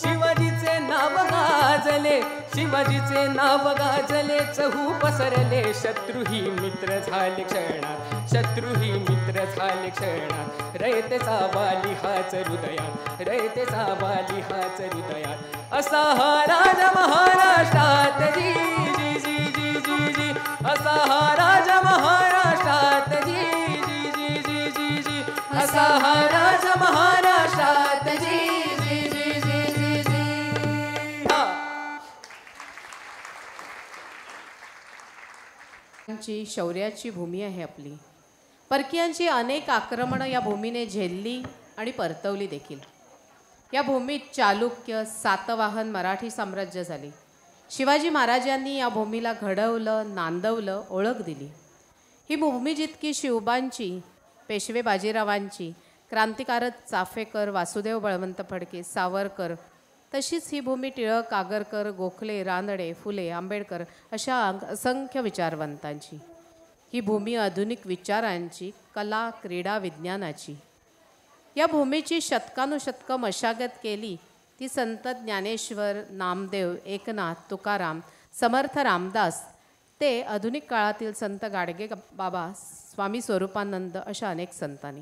शिवाजीचे नाव गाजले शिवाजीचे नाव गाजले चहू पसरले शत्रुही मित्र झाले क्षणात शत्रुही मित्र झाले क्षणात रयतेचा बाली हाच हृदयात रयतेचा बाली हाच हृदयात असा हा राजा महाराष्ट्रात जी जी जी जी जी जी असा हा राजा महाराष्ट्रात जी जी जी जी जी जी असा हा राजा महाराष्ट्रात जी जी जी जी जी जी हा शौर्याची भूमी आहे आपली. परकीयांची अनेक आक्रमणं या भूमीने झेलली आणि परतवली देखील. या भूमीत चालुक्य सातवाहन मराठी साम्राज्य झाले. शिवाजी महाराजांनी या भूमीला घडवलं, नांदवलं, ओळख दिली. ही भूमी जितकी शिवबांची, पेशवे बाजीरावांची, क्रांतिकारक चाफेकर, वासुदेव बळवंत फडके, सावरकर, तशीच ही भूमी टिळक, आगरकर, गोखले, रानडे, फुले, आंबेडकर अशा असंख्य विचारवंतांची. ही भूमी आधुनिक विचारांची, कला, क्रीडा, विज्ञानाची. या भूमीची शतकानुशतकं मशागत केली ती संत ज्ञानेश्वर, नामदेव, एकनाथ, तुकाराम, समर्थ रामदास ते आधुनिक काळातील संत गाडगे बाबा, स्वामी स्वरूपानंद अशा अनेक संतांनी.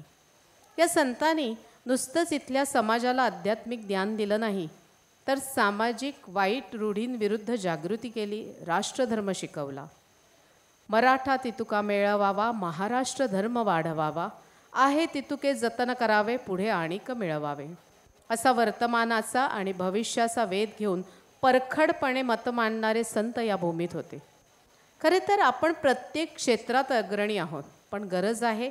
या संतांनी नुसतंच इथल्या समाजाला आध्यात्मिक ज्ञान दिलं नाही, तर सामाजिक वाईट रूढींविरुद्ध जागृती केली, राष्ट्रधर्म शिकवला. मराठा तितुका मेळवावा, महाराष्ट्र धर्म वाढवावा, आहे तितुके जतन करावे, पुढे आणिक मिळवावे, असा वर्तमानाचा आणि भविष्याचा वेध घेऊन परखडपणे मत मांडणारे संत या भूमीत होते. खरे तर आपण प्रत्येक क्षेत्रात अग्रणी आहोत, पण गरज आहे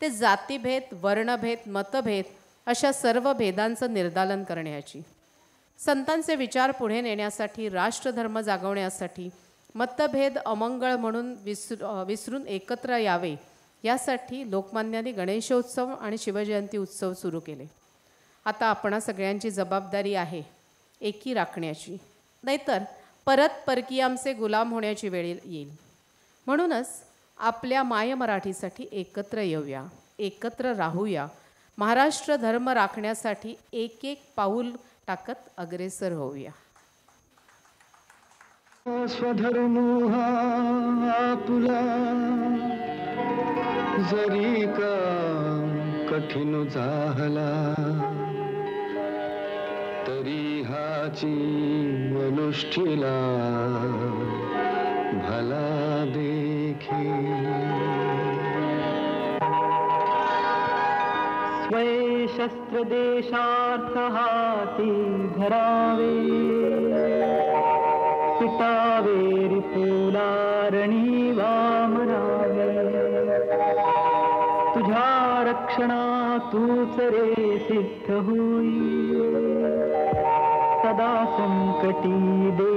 ते जातीभेद, वर्णभेद, मतभेद अशा सर्व भेदांचं निर्दालन करण्याची. संतांचे विचार पुढे नेण्यासाठी, राष्ट्रधर्म जागवण्यासाठी, मतभेद अमंगळ म्हणून विसरून एकत्र यावे यासाठी लोकमान्यांनी गणेशोत्सव आणि शिवजयंती उत्सव सुरू केले. आता आपणा सगळ्यांची जबाबदारी आहे एकी राखण्याची, नाहीतर परत परकीयांचे गुलाम होण्याची वेळ येईल. म्हणूनच आपल्या माय मराठीसाठी एकत्र येऊया, एकत्र राहूया, महाराष्ट्र धर्म राखण्यासाठी एक एक पाऊल टाकत अग्रेसर होऊया. स्वधर्मो हा आपुला जरी का कठीण झाला, तरी हाची अनुष्ठीला भला देखी. स्वय शस्त्र देशार्थ हाती धरावे, पिटावे रिपुलारणी वामनावे, तुझ्या रक्षणा तूच रे सिद्ध होई, सदा संकटी दे